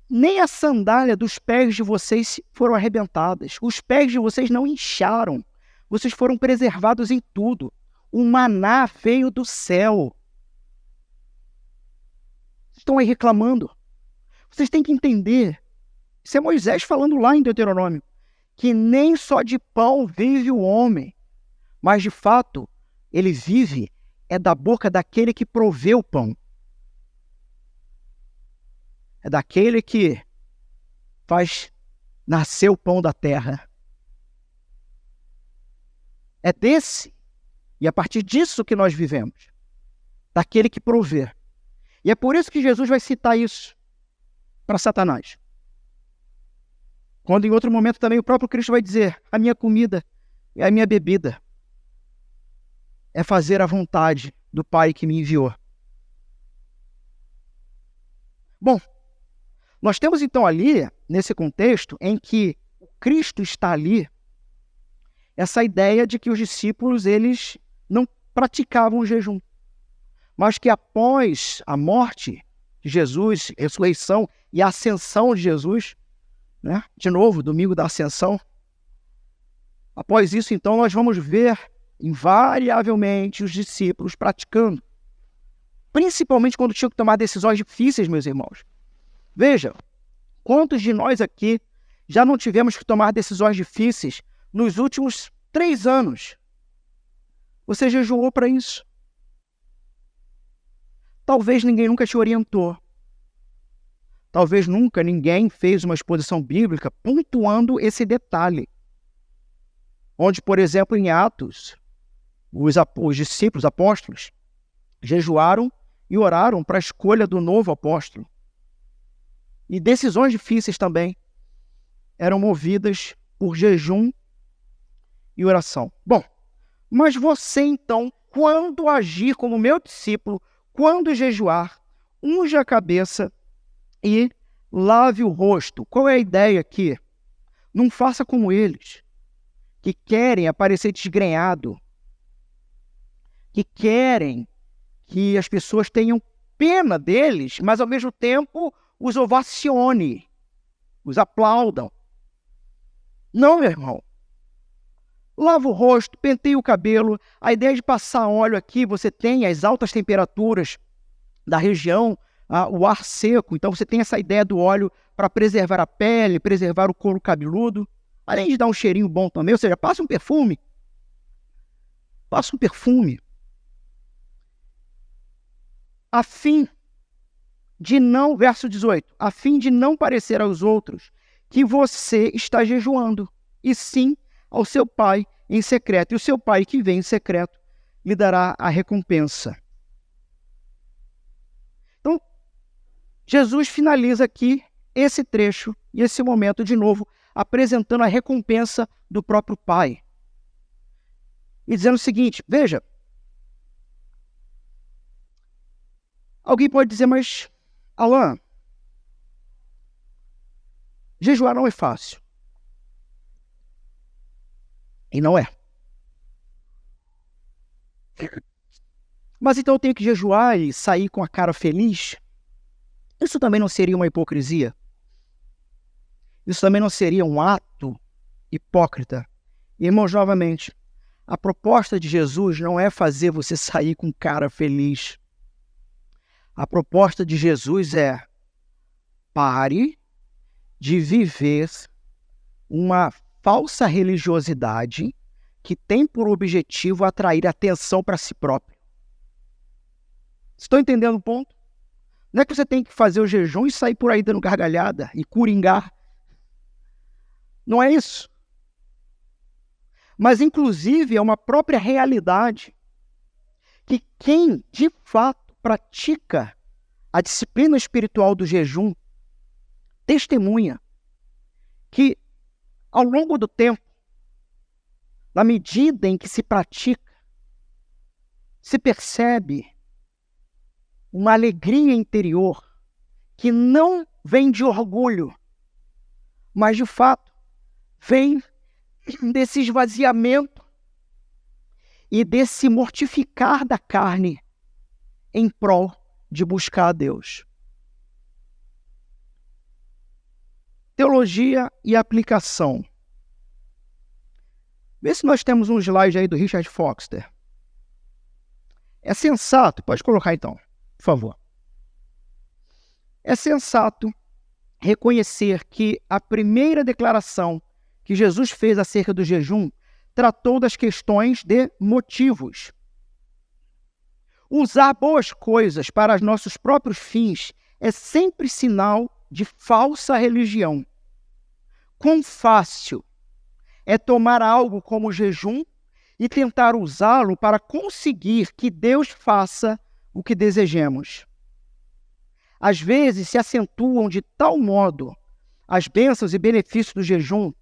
nem a sandália dos pés de vocês foram arrebentadas, os pés de vocês não incharam, vocês foram preservados em tudo, o maná veio do céu. Vocês estão aí reclamando. Vocês têm que entender, isso é Moisés falando lá em Deuteronômio, que nem só de pão vive o homem, mas de fato, ele vive da boca daquele que provê o pão. É daquele que faz nascer o pão da terra. É desse, e a partir disso que nós vivemos. Daquele que provê. E é por isso que Jesus vai citar isso para Satanás. Quando em outro momento também o próprio Cristo vai dizer: a minha comida e a minha bebida é fazer a vontade do Pai que me enviou. Bom, nós temos então ali, nesse contexto, em que o Cristo está ali, essa ideia de que os discípulos, eles não praticavam o jejum, mas que após a morte de Jesus, ressurreição e a ascensão de Jesus, né? De novo, domingo da ascensão, após isso, então, nós vamos ver invariavelmente os discípulos praticando, principalmente quando tinham que tomar decisões difíceis, meus irmãos. Veja, quantos de nós aqui já não tivemos que tomar decisões difíceis nos últimos 3 anos? Você jejuou para isso? Talvez ninguém nunca te orientou. talvez nunca ninguém fez uma exposição bíblica pontuando esse detalhe. Onde, por exemplo, em Atos, os discípulos, apóstolos, jejuaram e oraram para a escolha do novo apóstolo. E decisões difíceis também eram movidas por jejum e oração. Bom, mas você então, quando agir como meu discípulo, quando jejuar, unja a cabeça e lave o rosto. Qual é a ideia aqui? Não faça como eles, que querem aparecer desgrenhado, que querem que as pessoas tenham pena deles, mas ao mesmo tempo os ovacione, os aplaudam. Não, meu irmão. Lava o rosto, penteia o cabelo. A ideia de passar óleo aqui, você tem as altas temperaturas da região, o ar seco. Então você tem essa ideia do óleo para preservar a pele, preservar o couro cabeludo. Além de dar um cheirinho bom também, ou seja, passa um perfume. Passa um perfume. A fim de não, verso 18, a fim de não parecer aos outros que você está jejuando, e sim ao seu pai em secreto. E o seu pai que vem em secreto lhe dará a recompensa. Então, Jesus finaliza aqui esse trecho e esse momento de novo, apresentando a recompensa do próprio Pai. E dizendo o seguinte, veja, alguém pode dizer, mas, Alan, jejuar não é fácil. E não é. Mas então eu tenho que jejuar e sair com a cara feliz? Isso também não seria uma hipocrisia? Isso também não seria um ato hipócrita? Irmãos, novamente, a proposta de Jesus não é fazer você sair com cara feliz. A proposta de Jesus é: pare de viver uma falsa religiosidade que tem por objetivo atrair atenção para si próprio. Estão entendendo o ponto? Não é que você tem que fazer o jejum e sair por aí dando gargalhada e coringar. Não é isso. Mas, inclusive, é uma própria realidade que quem, de fato, pratica a disciplina espiritual do jejum, testemunha que, ao longo do tempo, na medida em que se pratica, se percebe uma alegria interior que não vem de orgulho, mas, de fato, vem desse esvaziamento e desse mortificar da carne em prol de buscar a Deus. Teologia e aplicação. Vê se nós temos um slide aí do Richard Foster. É sensato, pode colocar então, por favor. É sensato reconhecer que a primeira declaração que Jesus fez acerca do jejum tratou das questões de motivos. Usar boas coisas para os nossos próprios fins é sempre sinal de falsa religião. Quão fácil é tomar algo como jejum e tentar usá-lo para conseguir que Deus faça o que desejemos. Às vezes se acentuam de tal modo as bênçãos e benefícios do jejum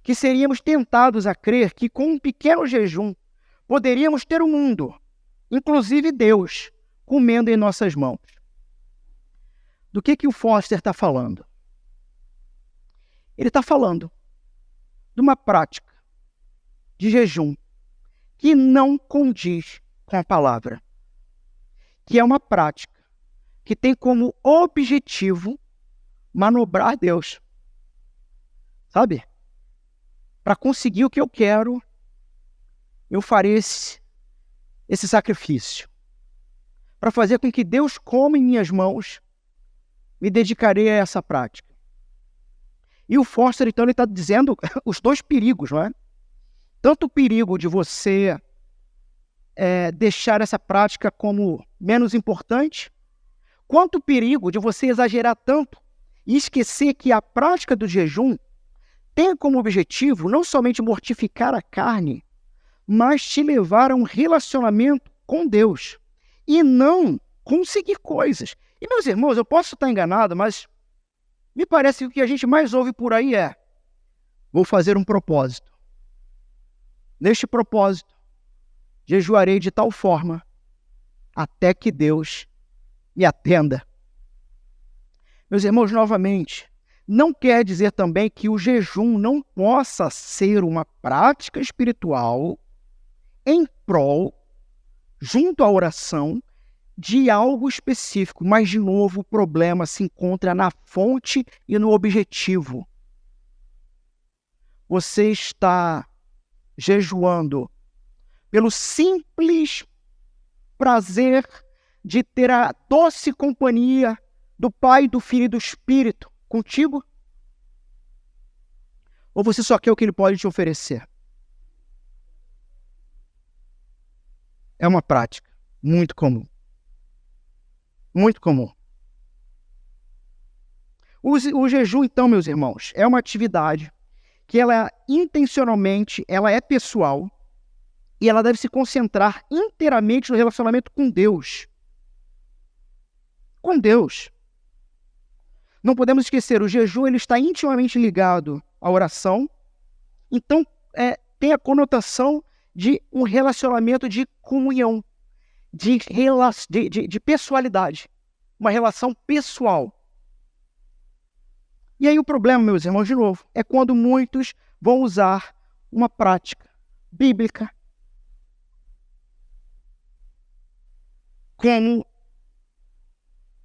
que seríamos tentados a crer que com um pequeno jejum poderíamos ter o mundo, inclusive Deus, comendo em nossas mãos. Do que o Foster está falando? Ele está falando de uma prática de jejum que não condiz com a palavra, que é uma prática que tem como objetivo manobrar Deus. Sabe? Para conseguir o que eu quero, eu farei esse sacrifício. Para fazer com que Deus coma em minhas mãos, me dedicarei a essa prática. E o Foster, então, ele está dizendo os dois perigos, não é? Tanto o perigo de você deixar essa prática como menos importante, quanto o perigo de você exagerar tanto e esquecer que a prática do jejum tem como objetivo não somente mortificar a carne, mas te levar a um relacionamento com Deus e não conseguir coisas. E, meus irmãos, eu posso estar enganado, mas me parece que o que a gente mais ouve por aí é: vou fazer um propósito. Neste propósito, jejuarei de tal forma até que Deus me atenda. Meus irmãos, novamente, não quer dizer também que o jejum não possa ser uma prática espiritual em prol, junto à oração, de algo específico. Mas, de novo, o problema se encontra na fonte e no objetivo. Você está jejuando pelo simples prazer de ter a doce companhia do Pai, do Filho e do Espírito contigo? Ou você só quer o que Ele pode te oferecer? É uma prática muito comum. Muito comum. O jejum, então, meus irmãos, é uma atividade que ela intencionalmente, ela é pessoal e ela deve se concentrar inteiramente no relacionamento com Deus. Com Deus. Não podemos esquecer, o jejum ele está intimamente ligado à oração, então tem a conotação de um relacionamento de comunhão, de pessoalidade, uma relação pessoal. E aí o problema, meus irmãos, de novo, é quando muitos vão usar uma prática bíblica como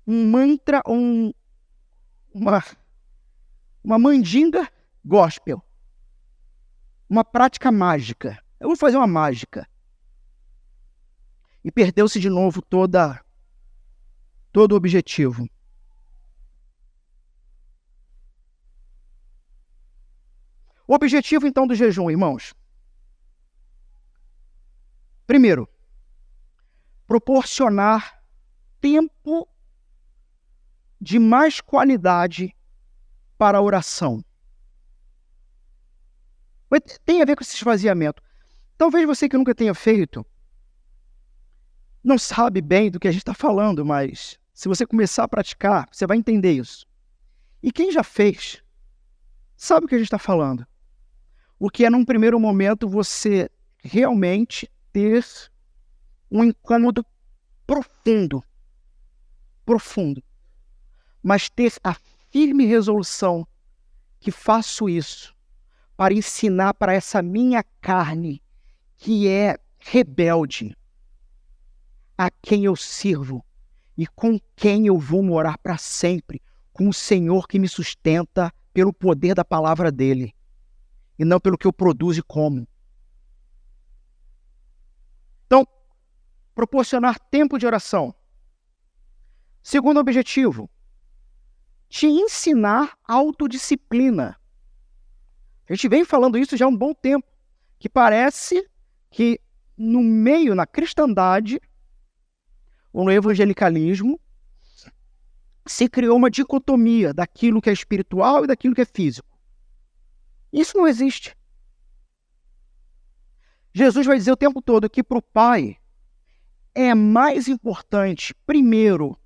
um mantra, uma mandinga gospel, uma prática mágica. Eu vou fazer uma mágica. E perdeu-se de novo todo o objetivo. O objetivo, então, do jejum, irmãos. Primeiro, proporcionar tempo de mais qualidade para a oração. Tem a ver com esse esvaziamento. Talvez você que nunca tenha feito, não sabe bem do que a gente está falando, mas se você começar a praticar, você vai entender isso. E quem já fez, sabe o que a gente está falando. O que é, num primeiro momento, você realmente ter um incômodo profundo, mas ter a firme resolução que faço isso para ensinar para essa minha carne, que é rebelde, a quem eu sirvo e com quem eu vou morar para sempre, com o Senhor que me sustenta pelo poder da palavra dele, e não pelo que eu produzo e como. Então, proporcionar tempo de oração. Segundo objetivo, te ensinar autodisciplina. A gente vem falando isso já há um bom tempo, que parece que no meio, na cristandade, ou no evangelicalismo, se criou uma dicotomia daquilo que é espiritual e daquilo que é físico. Isso não existe. Jesus vai dizer o tempo todo que para o Pai é mais importante, primeiro,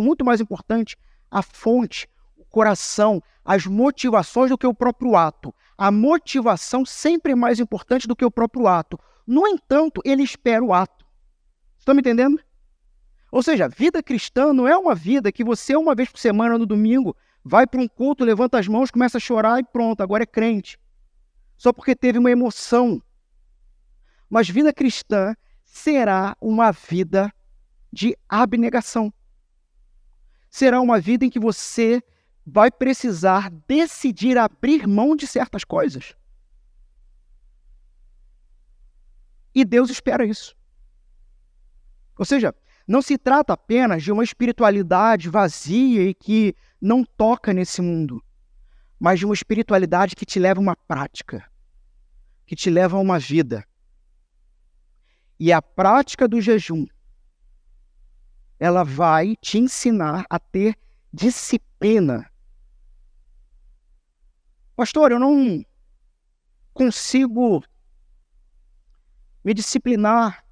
muito mais importante, a fonte, o coração, as motivações do que o próprio ato. A motivação sempre é mais importante do que o próprio ato. No entanto, ele espera o ato. Estão me entendendo? Ou seja, a vida cristã não é uma vida que você, uma vez por semana, no domingo, vai para um culto, levanta as mãos, começa a chorar e pronto, agora é crente. Só porque teve uma emoção. Mas vida cristã será uma vida de abnegação. Será uma vida em que você vai precisar decidir abrir mão de certas coisas. E Deus espera isso. Ou seja, não se trata apenas de uma espiritualidade vazia e que não toca nesse mundo, mas de uma espiritualidade que te leva a uma prática, que te leva a uma vida. E a prática do jejum, ela vai te ensinar a ter Disciplina. Pastor, eu não consigo me disciplinar,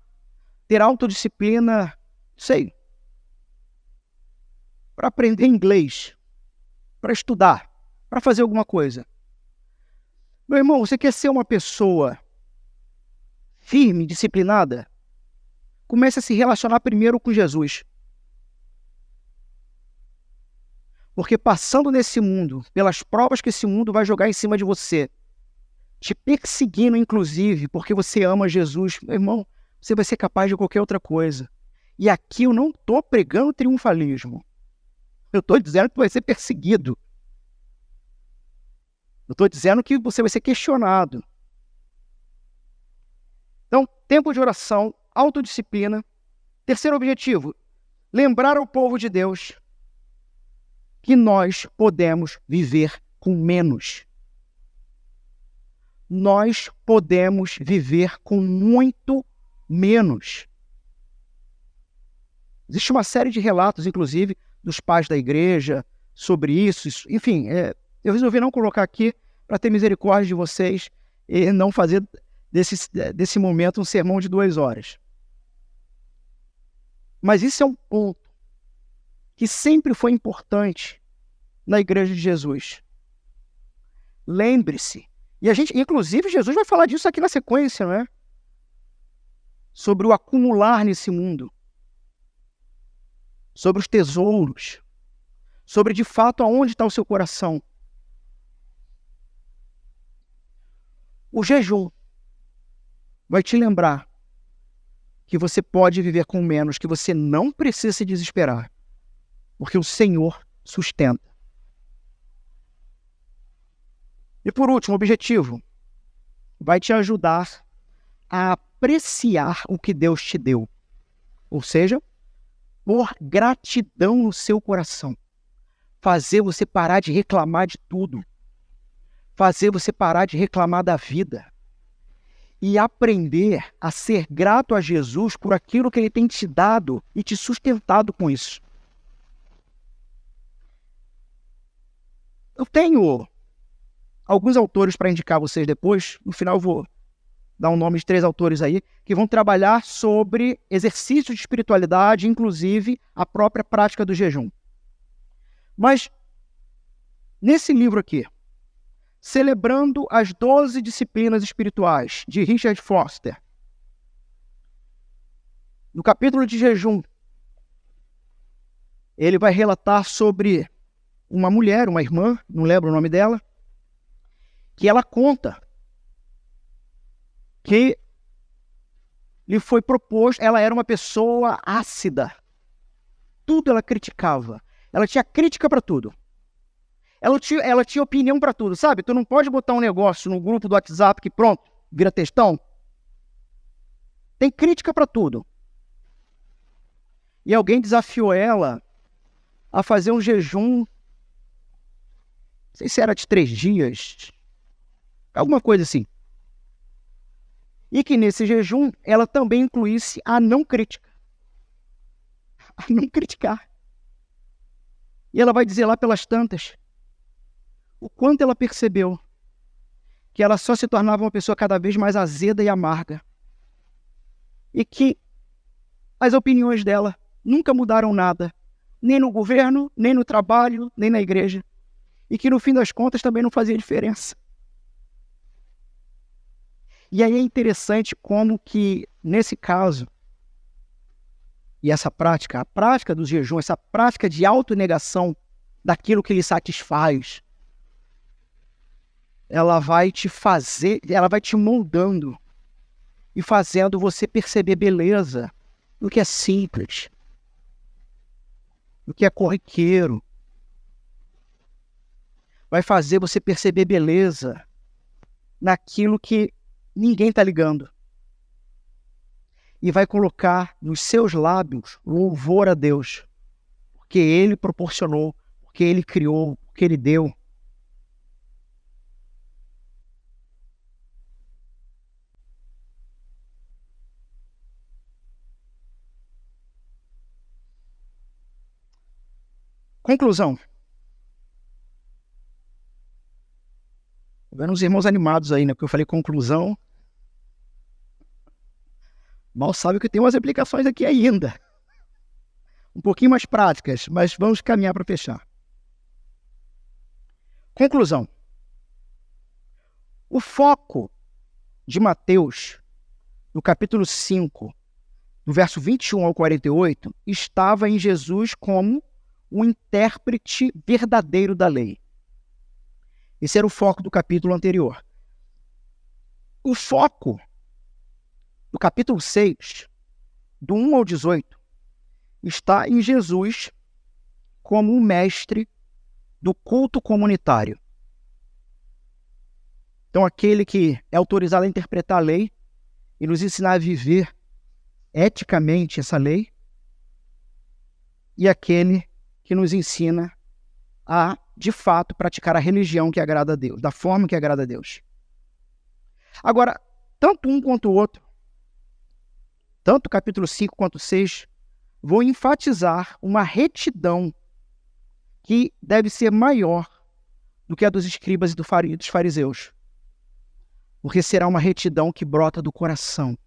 ter autodisciplina, sei, para aprender inglês, para estudar, para fazer alguma coisa. Meu irmão, você quer ser uma pessoa firme, disciplinada? Comece a se relacionar primeiro com Jesus. Porque passando nesse mundo, pelas provas que esse mundo vai jogar em cima de você, te perseguindo inclusive, porque você ama Jesus, meu irmão, você vai ser capaz de qualquer outra coisa. E aqui eu não estou pregando triunfalismo. Eu estou dizendo que vai ser perseguido. Eu estou dizendo que você vai ser questionado. Então, tempo de oração, autodisciplina. Terceiro objetivo, lembrar ao povo de Deus que nós podemos viver com menos. Nós podemos viver com muito menos. Existe uma série de relatos, inclusive, dos pais da igreja sobre isso. Enfim, eu resolvi não colocar aqui para ter misericórdia de vocês e não fazer desse momento um sermão de 2 horas. Mas isso é um ponto que sempre foi importante na igreja de Jesus. Lembre-se, e a gente, inclusive, Jesus vai falar disso aqui na sequência, não é? Sobre o acumular nesse mundo, sobre os tesouros, sobre de fato aonde está o seu coração. O jejum vai te lembrar que você pode viver com menos, que você não precisa se desesperar, porque o Senhor sustenta. E por último, o objetivo vai te ajudar a apreciar o que Deus te deu. Ou seja, por gratidão no seu coração. Fazer você parar de reclamar de tudo. Fazer você parar de reclamar da vida. E aprender a ser grato a Jesus por aquilo que Ele tem te dado e te sustentado com isso. Eu tenho alguns autores para indicar a vocês depois. No final eu vou dar um nome de 3 autores aí, que vão trabalhar sobre exercícios de espiritualidade, inclusive a própria prática do jejum. Mas, nesse livro aqui, Celebrando as 12 Disciplinas Espirituais, de Richard Foster, no capítulo de jejum, ele vai relatar sobre uma mulher, uma irmã, não lembro o nome dela, que ela conta que lhe foi proposto, ela era uma pessoa ácida. Tudo ela criticava. Ela tinha crítica para tudo. Ela tinha opinião para tudo, sabe? Tu não pode botar um negócio no grupo do WhatsApp que pronto, vira textão. Tem crítica para tudo. E alguém desafiou ela a fazer um jejum, não sei se era de 3 dias, alguma coisa assim. E que nesse jejum ela também incluísse a não crítica. A não criticar. E ela vai dizer lá pelas tantas o quanto ela percebeu que ela só se tornava uma pessoa cada vez mais azeda e amarga. E que as opiniões dela nunca mudaram nada, nem no governo, nem no trabalho, nem na igreja. E que no fim das contas também não fazia diferença. E aí é interessante como que, nesse caso, e essa prática, a prática do jejum, essa prática de autonegação daquilo que lhe satisfaz, ela vai te fazer, ela vai te moldando e fazendo você perceber beleza no que é simples, no que é corriqueiro. Vai fazer você perceber beleza naquilo que ninguém está ligando. E vai colocar nos seus lábios louvor a Deus, porque Ele proporcionou, porque Ele criou, porque Ele deu. Conclusão. Tô vendo uns irmãos animados aí, né? Porque eu falei conclusão. Mal sabe que tem umas aplicações aqui ainda. Um pouquinho mais práticas, mas vamos caminhar para fechar. Conclusão. O foco de Mateus, no capítulo 5, do verso 21 ao 48, estava em Jesus como o intérprete verdadeiro da lei. Esse era o foco do capítulo anterior. O foco do capítulo 6, do 1 ao 18, está em Jesus como o mestre do culto comunitário. Então, aquele que é autorizado a interpretar a lei e nos ensinar a viver eticamente essa lei, e aquele que nos ensina a, de fato, praticar a religião que agrada a Deus, da forma que agrada a Deus. Agora, tanto um quanto o outro, tanto o capítulo 5 quanto o 6, vou enfatizar uma retidão que deve ser maior do que a dos escribas e dos fariseus. Porque será uma retidão que brota do coração,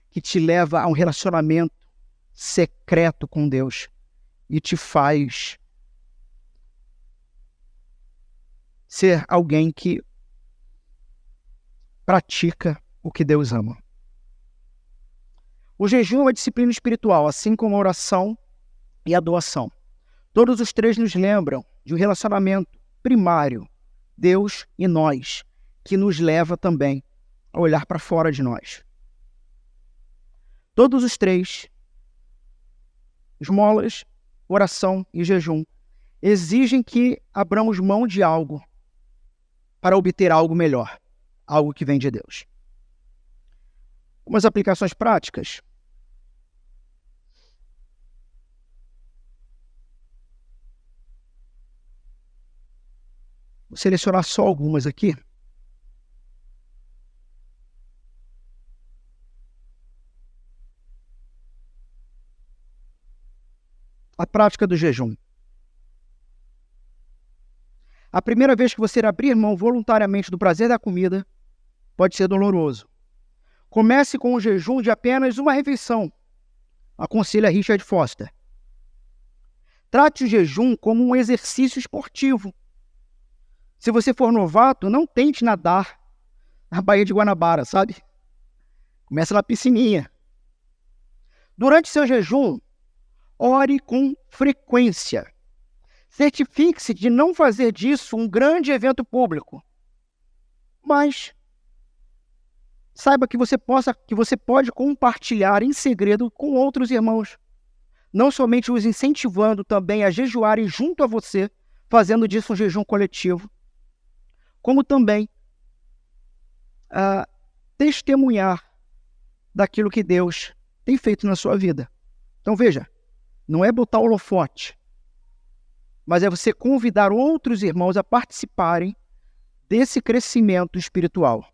que te leva a um relacionamento secreto com Deus e te faz ser alguém que pratica o que Deus ama. O jejum é uma disciplina espiritual, assim como a oração e a doação. Todos os três nos lembram de um relacionamento primário, Deus e nós, que nos leva também a olhar para fora de nós. Todos os três, esmolas, oração e jejum, exigem que abramos mão de algo para obter algo melhor, algo que vem de Deus. Umas aplicações práticas. Vou selecionar só algumas aqui. A prática do jejum. A primeira vez que você abrir mão voluntariamente do prazer da comida pode ser doloroso. Comece com um jejum de apenas uma refeição, aconselha Richard Foster. Trate o jejum como um exercício esportivo. Se você for novato, não tente nadar na Baía de Guanabara, sabe? Começa na piscininha. Durante seu jejum, ore com frequência. Certifique-se de não fazer disso um grande evento público. Mas saiba que você pode compartilhar em segredo com outros irmãos. Não somente os incentivando também a jejuarem junto a você, fazendo disso um jejum coletivo, como também testemunhar daquilo que Deus tem feito na sua vida. Então veja, não é botar holofote, mas é você convidar outros irmãos a participarem desse crescimento espiritual.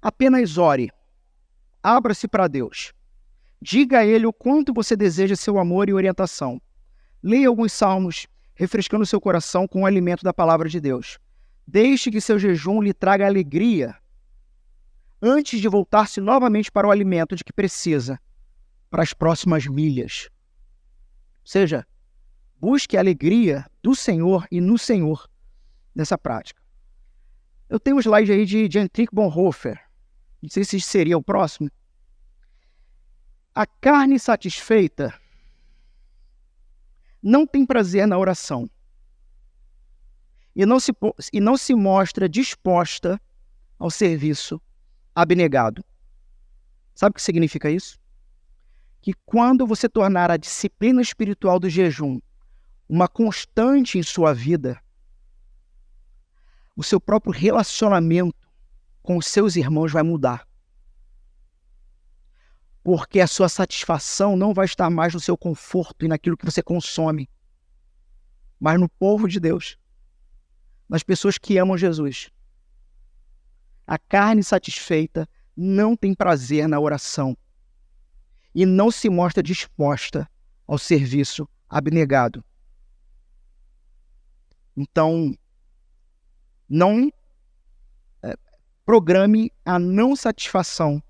Apenas ore, abra-se para Deus. Diga a Ele o quanto você deseja seu amor e orientação. Leia alguns salmos, refrescando seu coração com o alimento da palavra de Deus. Deixe que seu jejum lhe traga alegria, antes de voltar-se novamente para o alimento de que precisa, para as próximas milhas. Ou seja, busque a alegria do Senhor e no Senhor nessa prática. Eu tenho um slide aí de Dietrich Bonhoeffer. Não sei se seria o próximo. A carne satisfeita não tem prazer na oração e não se mostra disposta ao serviço abnegado. Sabe o que significa isso? Que quando você tornar a disciplina espiritual do jejum uma constante em sua vida, o seu próprio relacionamento com os seus irmãos vai mudar. Porque a sua satisfação não vai estar mais no seu conforto e naquilo que você consome, mas no povo de Deus, nas pessoas que amam Jesus. A carne satisfeita não tem prazer na oração e não se mostra disposta ao serviço abnegado. Então, não programe a não satisfação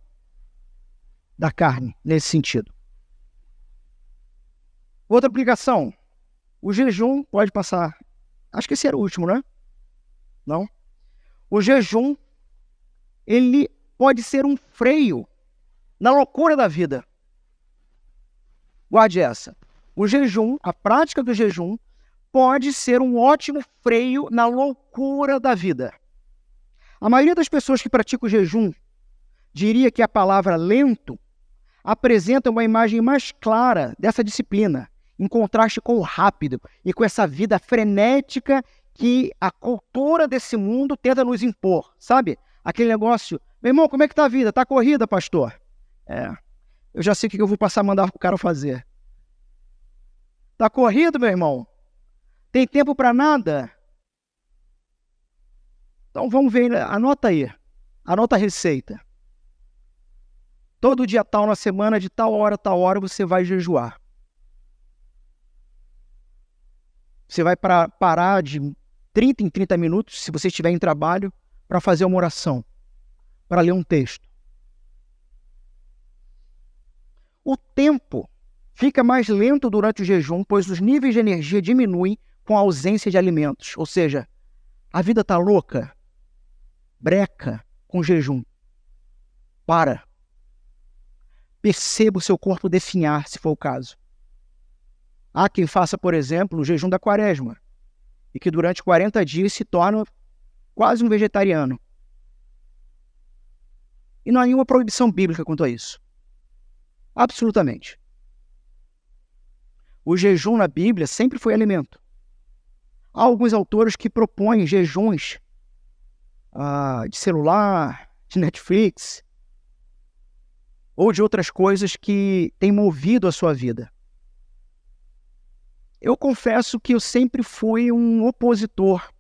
da carne nesse sentido. Outra aplicação, o jejum pode passar, acho que esse era o último, né? Não? O jejum, ele pode ser um freio na loucura da vida. Guarde essa. O jejum, a prática do jejum, pode ser um ótimo freio na loucura da vida. A maioria das pessoas que praticam o jejum diria que a palavra lento apresenta uma imagem mais clara dessa disciplina, em contraste com o rápido e com essa vida frenética que a cultura desse mundo tenta nos impor, sabe? Aquele negócio, meu irmão, como é que tá a vida? Tá corrida, pastor? Eu já sei o que eu vou passar a mandar pro cara fazer. Tá corrido, meu irmão? Tem tempo para nada? Então vamos ver, anota aí, anota a receita. Todo dia tal na semana, de tal hora você vai jejuar. Você vai parar de 30 em 30 minutos, se você estiver em trabalho, para fazer uma oração, para ler um texto. O tempo fica mais lento durante o jejum, pois os níveis de energia diminuem com a ausência de alimentos. Ou seja, a vida está louca, breca com jejum. Para. Perceba o seu corpo definhar, se for o caso. Há quem faça, por exemplo, o jejum da quaresma, e que durante 40 dias se torna quase um vegetariano. E não há nenhuma proibição bíblica quanto a isso. Absolutamente. O jejum na Bíblia sempre foi alimento. Há alguns autores que propõem jejuns de celular, de Netflix, ou de outras coisas que têm movido a sua vida. Eu confesso que eu sempre fui um opositor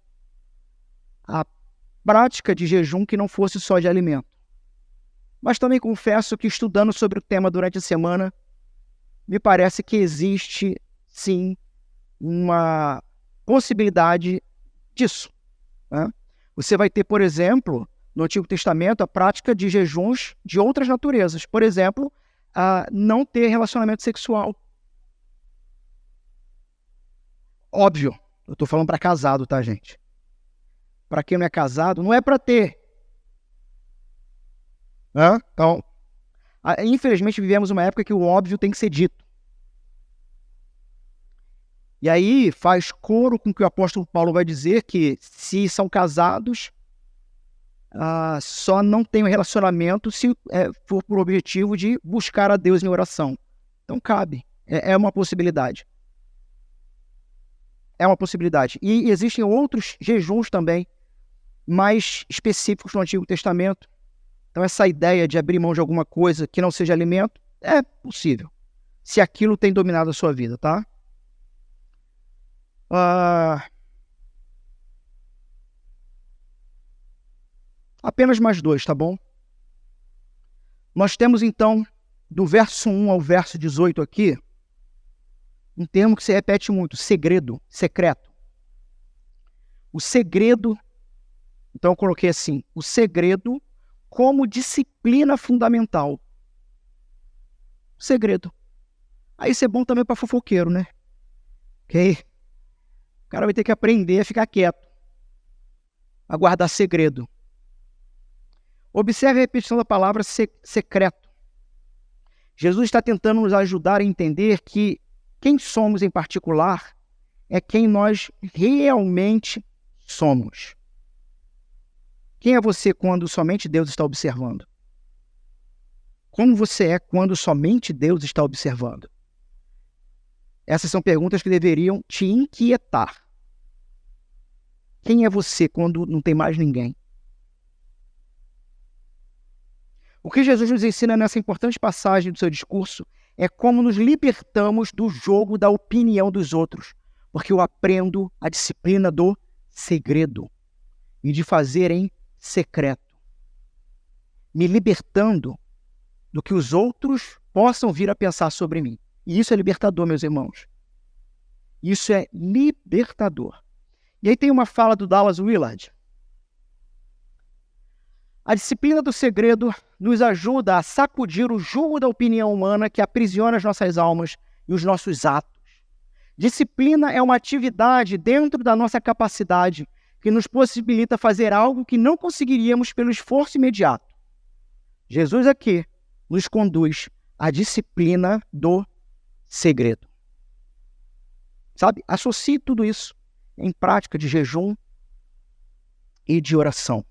à prática de jejum que não fosse só de alimento. Mas também confesso que, estudando sobre o tema durante a semana, me parece que existe, sim, uma possibilidade disso, né? Você vai ter, por exemplo, no Antigo Testamento, a prática de jejuns de outras naturezas. Por exemplo, não ter relacionamento sexual. Óbvio, eu estou falando para casado, tá, gente? Para quem não é casado, não é para ter. Então, infelizmente, vivemos uma época que o óbvio tem que ser dito. E aí faz coro com o que o apóstolo Paulo vai dizer, que se são casados, só não tem um relacionamento se for por objetivo de buscar a Deus em oração. Então cabe, é uma possibilidade. É uma possibilidade. E existem outros jejuns também, mais específicos no Antigo Testamento. Então essa ideia de abrir mão de alguma coisa que não seja alimento, é possível, se aquilo tem dominado a sua vida, tá? Apenas mais 2, tá bom? Nós temos então, do verso 1 ao verso 18 aqui, um termo que se repete muito: segredo, secreto. O segredo, então eu coloquei assim, o segredo como disciplina fundamental. O segredo. Aí isso é bom também para fofoqueiro, né? Ok? O cara vai ter que aprender a ficar quieto, a guardar segredo. Observe a repetição da palavra secreto. Jesus está tentando nos ajudar a entender que quem somos em particular é quem nós realmente somos. Quem é você quando somente Deus está observando? Como você é quando somente Deus está observando? Essas são perguntas que deveriam te inquietar. Quem é você quando não tem mais ninguém? O que Jesus nos ensina nessa importante passagem do seu discurso é como nos libertamos do jogo da opinião dos outros, porque eu aprendo a disciplina do segredo e de fazer em secreto. Me libertando do que os outros possam vir a pensar sobre mim. E isso é libertador, meus irmãos. Isso é libertador. E aí tem uma fala do Dallas Willard. A disciplina do segredo nos ajuda a sacudir o jugo da opinião humana que aprisiona as nossas almas e os nossos atos. Disciplina é uma atividade dentro da nossa capacidade que nos possibilita fazer algo que não conseguiríamos pelo esforço imediato. Jesus aqui nos conduz à disciplina do segredo. Sabe? Associe tudo isso em prática de jejum e de oração.